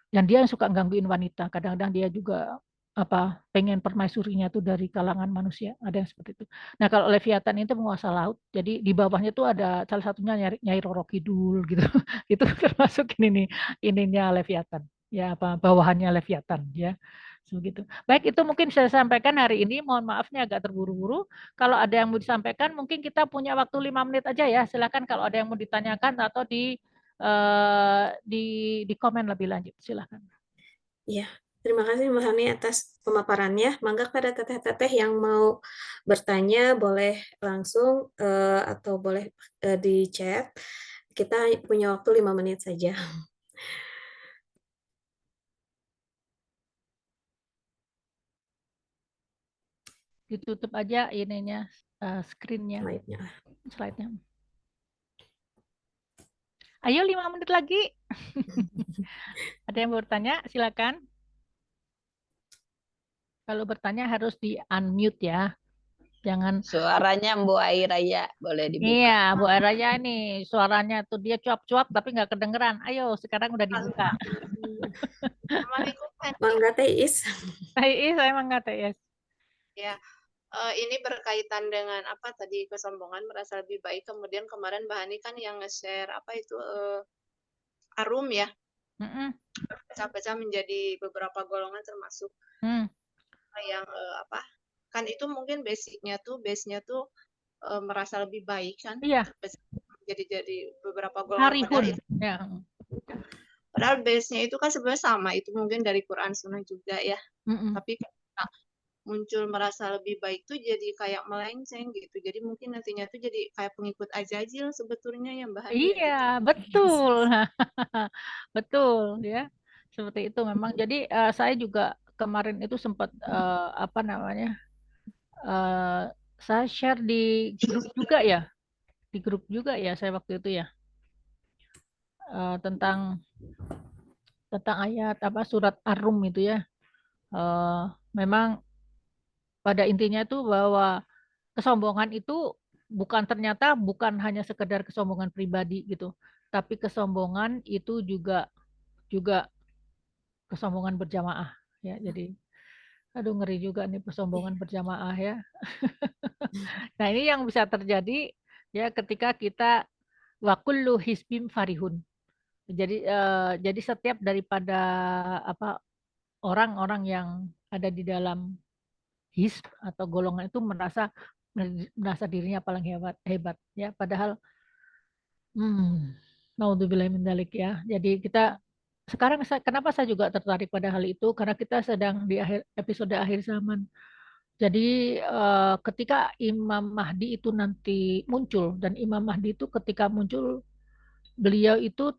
Dan dia yang suka gangguin wanita. Kadang-kadang dia juga pengen permaisurinya tuh dari kalangan manusia. Ada yang seperti itu. Nah, kalau Leviathan itu penguasa laut. Jadi di bawahnya tuh ada salah satunya Nyai Roro Kidul gitu. Itu termasuk ininya Leviathan. Ya, bawahannya Leviathan ya. Begitu. Baik, itu mungkin saya sampaikan hari ini. Mohon maafnya agak terburu-buru. Kalau ada yang mau disampaikan, mungkin kita punya waktu 5 menit aja ya. Silakan kalau ada yang mau ditanyakan atau di komen lebih lanjut. Silakan. Ya, terima kasih Mbak Hani atas pemaparannya. Mangga pada teteh-teteh yang mau bertanya boleh langsung atau boleh di chat. Kita punya waktu 5 menit saja. Ditutup aja ininya screen-nya, slide-nya. Ayo 5 menit lagi. Ada yang mau bertanya? Silakan. Kalau bertanya harus di unmute ya. Jangan suaranya Mbak Airaya boleh dibuka. Iya, Bu Airaya nih suaranya tuh dia cuap-cuap tapi nggak kedengeran. Ayo sekarang udah dibuka. Assalamualaikum. Mangga Teh Is. Saya emang nggak TS. Ya, ini berkaitan dengan apa tadi kesombongan merasa lebih baik. Kemudian kemarin Mbak Hani kan yang nge-share apa itu Arum ya. Pecah-pecah menjadi beberapa golongan termasuk yang kan itu mungkin base-nya tuh merasa lebih baik kan. Iya. Jadi beberapa golongan padahal base-nya itu kan sebenarnya sama, itu mungkin dari Quran Sunnah juga ya. Tapi muncul merasa lebih baik tuh jadi kayak melenceng gitu. Jadi mungkin nantinya tuh jadi kayak pengikut Azazil sebetulnya ya Mbak Hani. Iya, betul. Betul ya. Seperti itu memang. Jadi saya juga kemarin itu sempat saya share di grup juga ya. Di grup juga ya saya waktu itu ya. Tentang ayat surat Ar-Rum itu ya. Memang pada intinya itu bahwa kesombongan itu ternyata bukan hanya sekedar kesombongan pribadi gitu, tapi kesombongan itu juga kesombongan berjamaah ya. Jadi Aduh, ngeri juga nih persombongan berjamaah ya. Nah, ini yang bisa terjadi ya ketika kita wa kullu hisbim farihun. Jadi setiap daripada apa orang-orang yang ada di dalam hizb atau golongan itu merasa dirinya paling hebat ya, padahal naudzubillah min dzalik ya. Jadi kita sekarang kenapa saya juga tertarik pada hal itu, karena kita sedang di episode akhir zaman. Jadi ketika Imam Mahdi itu nanti muncul, dan Imam Mahdi itu ketika muncul, beliau itu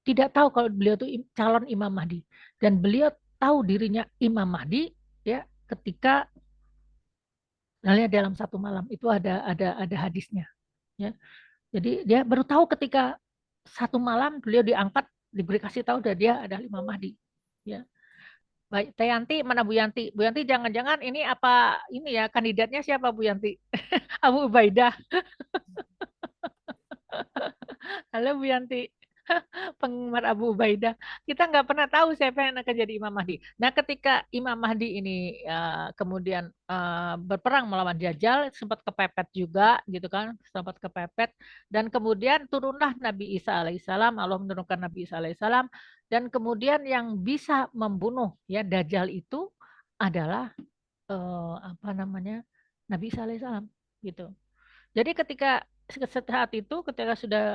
tidak tahu kalau beliau itu calon Imam Mahdi, dan beliau tahu dirinya Imam Mahdi ya ketika dalam satu malam itu ada hadisnya ya. Jadi dia baru tahu ketika satu malam beliau diangkat, diberi kasih tahu dan dia adalah Imam Mahdi ya. Baik, Teh Yanti, mana Bu Yanti? Bu Yanti, jangan-jangan ini apa ini ya, kandidatnya siapa Bu Yanti? Abu Ubaidah. Halo Bu Yanti, penggemar Abu Ubaidah. Kita nggak pernah tahu siapa yang akan jadi Imam Mahdi. Nah, ketika Imam Mahdi ini kemudian berperang melawan Dajjal, sempat kepepet juga, gitu kan? Sempat kepepet. Dan kemudian turunlah Nabi Isa alaihissalam. Allah menurunkan Nabi Isa alaihissalam. Dan kemudian yang bisa membunuh ya Dajjal itu adalah apa namanya, Nabi Isa alaihissalam, gitu. Jadi ketika saat itu ketika sudah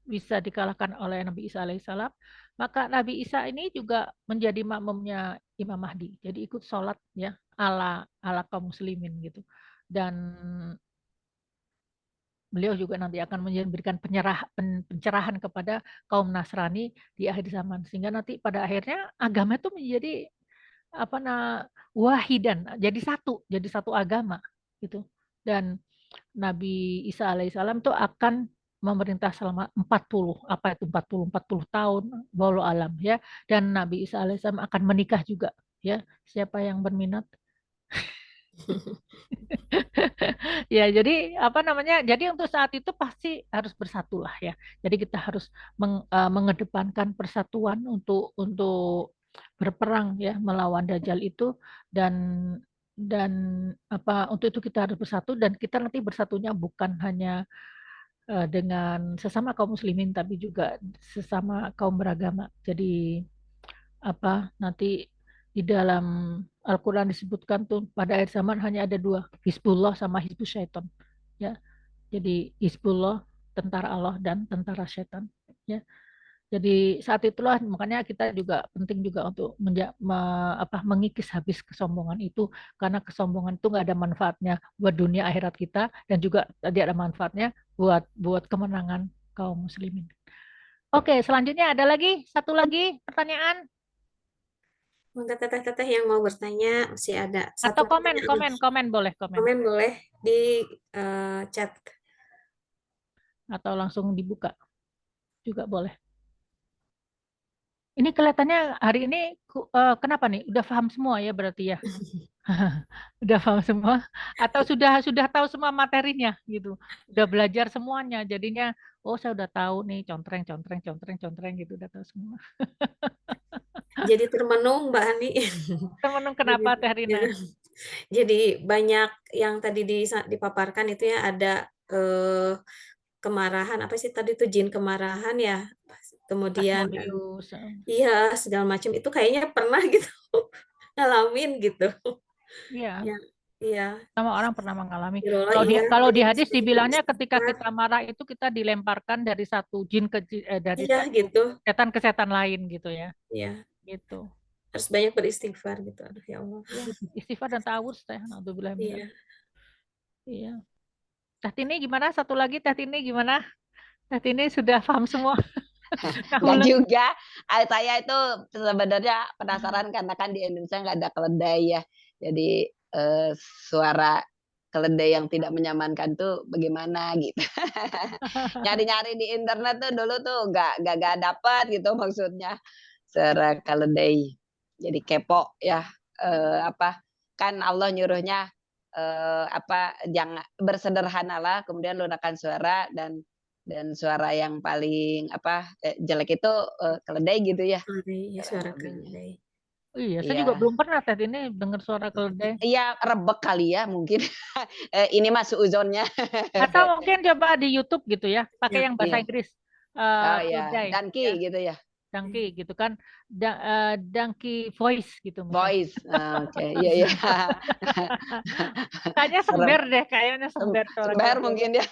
bisa dikalahkan oleh Nabi Isa alaihissalam, maka Nabi Isa ini juga menjadi makmumnya Imam Mahdi. Jadi ikut sholat ya ala kaum muslimin gitu. Dan beliau juga nanti akan memberikan pencerahan kepada kaum Nasrani di akhir zaman, sehingga nanti pada akhirnya agama itu menjadi apa wahidan, jadi satu agama gitu. Dan Nabi Isa alaihissalam itu akan memerintah selama 40 tahun, walau alam ya. Dan Nabi Isa alaihissalam akan menikah juga ya. Siapa yang berminat? Ya, jadi apa namanya? Jadi untuk saat itu pasti harus bersatulah ya. Jadi kita harus mengedepankan persatuan untuk berperang ya melawan Dajjal itu, dan apa untuk itu kita harus bersatu, dan kita nanti bersatunya bukan hanya dengan sesama kaum muslimin tapi juga sesama kaum beragama. Jadi apa nanti di dalam Al-Quran disebutkan tuh pada akhir zaman hanya ada dua, Hizbullah sama Hizbus Syaitan ya. Jadi Hizbullah tentara Allah dan tentara syaitan ya. Jadi saat itulah makanya kita juga penting juga untuk mengikis habis kesombongan itu, karena kesombongan itu nggak ada manfaatnya buat dunia akhirat kita, dan juga tidak ada manfaatnya buat kemenangan kaum muslimin. Oke, selanjutnya ada lagi satu lagi pertanyaan. Maka teteh-teteh yang mau bertanya masih ada Atau satu komen boleh komen. Komen boleh di chat. Atau langsung dibuka juga boleh. Ini kelihatannya hari ini kenapa nih? Udah paham semua ya berarti ya? Udah paham semua? Atau sudah tahu semua materinya gitu? Udah belajar semuanya, jadinya oh saya udah tahu nih contreng gitu, udah tahu semua. Jadi termenung Mbak Hani. Termenung kenapa Teh Rina? Jadi banyak yang tadi dipaparkan itu ya, ada kemarahan, apa sih tadi tuh, jin kemarahan ya, kemudian iya segala macam itu kayaknya pernah gitu ngalamin gitu. Iya. Ya, iya. Sama orang pernah mengalami. Iya, Kalau di hadis dibilangnya ketika kita marah itu kita dilemparkan dari satu jin ke dari iya, satu gitu. setan ke setan lain gitu ya. Iya. Gitu. Harus banyak beristighfar gitu. Aduh ya Allah. Ya, istighfar dan ta'awudz teh. Alhamdulillah. Iya. Iya. Teh Tini gimana? Satu lagi Teh Tini gimana? Teh Tini sudah paham semua? Nggak juga. Saya itu sebenarnya penasaran karena kan di Indonesia nggak ada keledai ya. Jadi suara keledai yang tidak menyamankan tuh bagaimana gitu. Nyari-nyari di internet tuh dulu tuh nggak dapat gitu maksudnya suara keledai. Jadi kepo ya. Apa kan Allah nyuruhnya jangan bersederhanalah, kemudian lunakan suara, dan suara yang paling jelek itu keledai gitu ya. Keledai, ya suara keledai. Iya, saya juga Iya. belum pernah Ted ini dengar suara keledai. Iya, rebek kali ya mungkin. Ini mah suuzonnya. Atau mungkin coba di YouTube gitu ya, pakai Ya. yang bahasa Iya. Inggris. Oh ya, Keledai donkey ya, gitu ya. donkey gitu kan. Donkey voice gitu misalnya. Voice. Oke, iya iya. Kayaknya Serem. sember deh, kayaknya sember suara Sembar keledai. mungkin ya.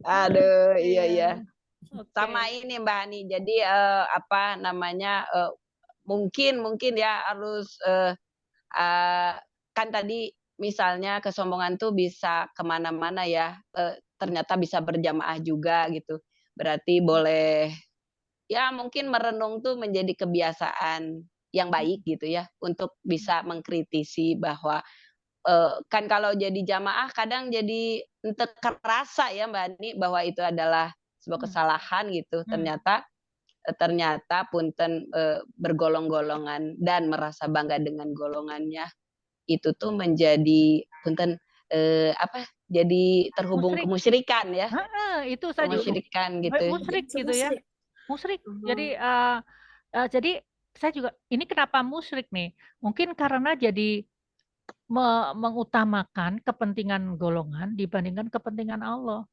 Aduh, iya iya. Oke. Sama ini Mbak Hani. Jadi apa namanya mungkin ya harus kan tadi misalnya kesombongan tuh bisa kemana-mana ya. Ternyata bisa berjamaah juga gitu. Berarti boleh ya mungkin merenung tuh menjadi kebiasaan yang baik gitu ya untuk bisa mengkritisi bahwa kan kalau jadi jamaah kadang jadi ente kerasa ya Mbak Ani bahwa itu adalah sebuah kesalahan gitu. Ternyata punten bergolong-golongan dan merasa bangga dengan golongannya itu tuh menjadi punten apa? Jadi terhubung Musyrik. kemusyrikan ya. Itu saya juga Kemusyrikan gitu. musyrik gitu ya. Musyrik. Jadi Oh. jadi saya juga ini kenapa musyrik nih? Mungkin karena jadi mengutamakan kepentingan golongan dibandingkan kepentingan Allah.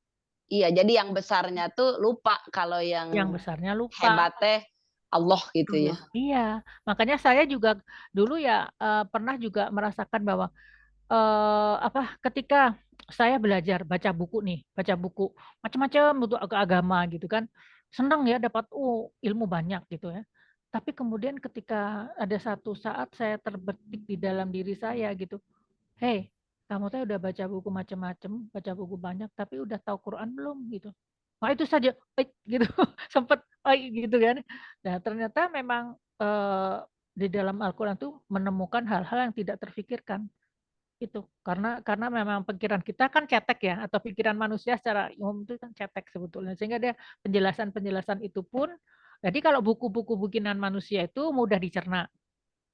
Iya, jadi yang besarnya tuh lupa kalau yang Yang besarnya lupa. hebatnya Allah gitu ya. Iya, makanya saya juga dulu ya pernah juga merasakan bahwa ketika saya belajar baca buku nih, baca buku macam-macam untuk agama gitu kan, senang ya dapat ilmu banyak gitu ya. Tapi kemudian ketika ada satu saat saya terbetik di dalam diri saya gitu, hei, kamu tuh udah baca buku macam-macam, baca buku banyak, tapi udah tahu Quran belum gitu. Nah itu saja, gitu, sempat gitu kan. Nah ternyata memang di dalam Al-Quran tuh menemukan hal-hal yang tidak terfikirkan itu karena memang pikiran kita kan cetek ya atau pikiran manusia secara umum itu kan cetek sebetulnya sehingga dia penjelasan-penjelasan itu pun jadi kalau buku-buku bikinan manusia itu mudah dicerna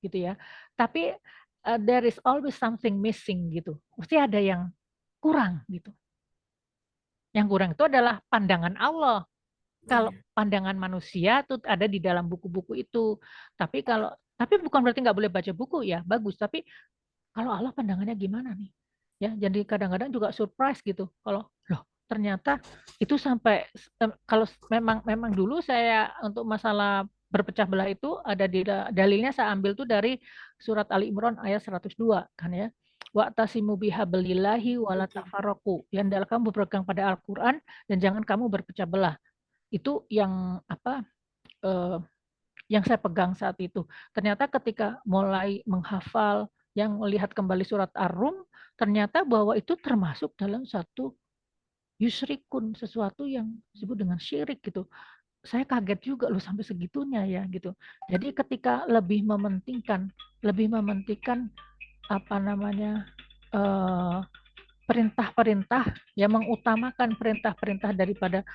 gitu ya tapi there is always something missing gitu mesti ada yang kurang gitu yang kurang itu adalah pandangan Allah kalau pandangan manusia itu ada di dalam buku-buku itu tapi bukan berarti nggak boleh baca buku ya bagus tapi kalau Allah pandangannya gimana nih? Ya, jadi kadang-kadang juga surprise gitu. Kalau loh ternyata itu sampai kalau memang dulu saya untuk masalah berpecah belah itu ada di dalilnya saya ambil tuh dari surat Ali Imran ayat 102 kan ya. Wa'tasimu bihablillahi wala tafarraqu. Yang adalah kamu berpegang pada Al-Qur'an dan jangan kamu berpecah belah. Itu yang yang saya pegang saat itu. Ternyata ketika mulai menghafal yang melihat kembali surat Ar-Rum, ternyata bahwa itu termasuk dalam satu yusrikun, sesuatu yang disebut dengan syirik gitu. Saya kaget juga loh sampai segitunya ya gitu. Jadi ketika lebih mementingkan apa namanya perintah-perintah yang mengutamakan perintah-perintah daripada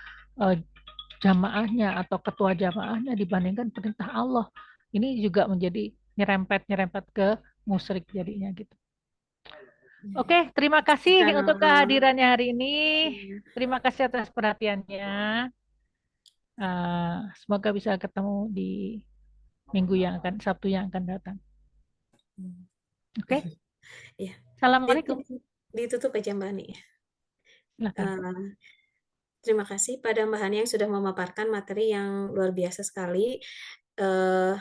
jamaahnya atau ketua jamaahnya dibandingkan perintah Allah. Ini juga menjadi nyerempet ke musyrik jadinya gitu. Oke, terima kasih untuk kehadirannya hari ini. Terima kasih atas perhatiannya. Semoga bisa ketemu di minggu yang akan Sabtu yang akan datang. Oke. Ya. Assalamualaikum. Ditutup aja Mbak Hani. Terima kasih pada Mbak Hani yang sudah memaparkan materi yang luar biasa sekali.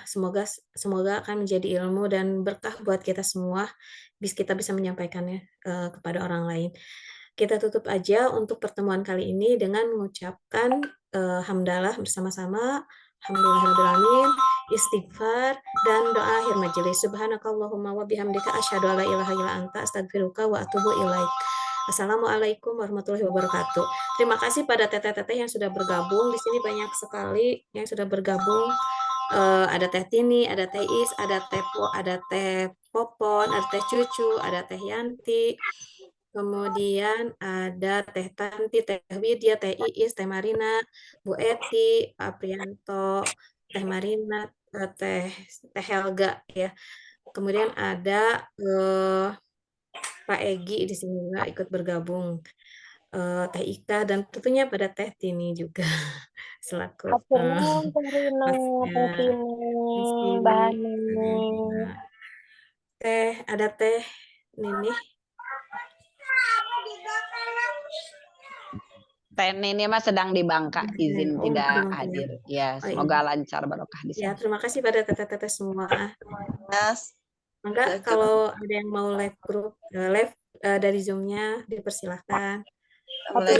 Semoga akan menjadi ilmu dan berkah buat kita semua. Kita bisa menyampaikannya kepada orang lain. Kita tutup aja untuk pertemuan kali ini dengan mengucapkan hamdalah bersama-sama. Alhamdulillahirrahmanirrahim, istighfar, dan doa akhir majelis. Subhanakallahumma wa bihamdika asyhadu alla ilaha illa anta astaghfiruka wa atubu ilaik. Assalamualaikum warahmatullahi wabarakatuh. Terima kasih pada teteh-teteh yang sudah bergabung. Di sini banyak sekali yang sudah bergabung. Ada Teh Tini, ada Teh Is, ada Teh Popon, ada Teh Cucu, ada Teh Yanti. Kemudian ada Teh Tanti, Teh Widya, Teh Iis, Teh Marina, Bu Eti, Pak Prianto, Teh Marina, Teh Helga ya. Kemudian ada Pak Egi di sini juga ikut bergabung. Teh Ika, dan tentunya pada Teh Tini juga selaku Afternoon, Teh Rina, Teh hostnya di Tini, sini. Mbak Hani. Ada Teh Nini. Ini mah sedang di Bangka, izin tidak Bangka, ya. hadir. Ya, Oh, semoga iya. lancar barokah di Ya, sana. terima kasih pada teteh-teteh semua. Mas, Mangga kalau ada yang mau live group, live dari Zoom-nya dipersilahkan. Oke,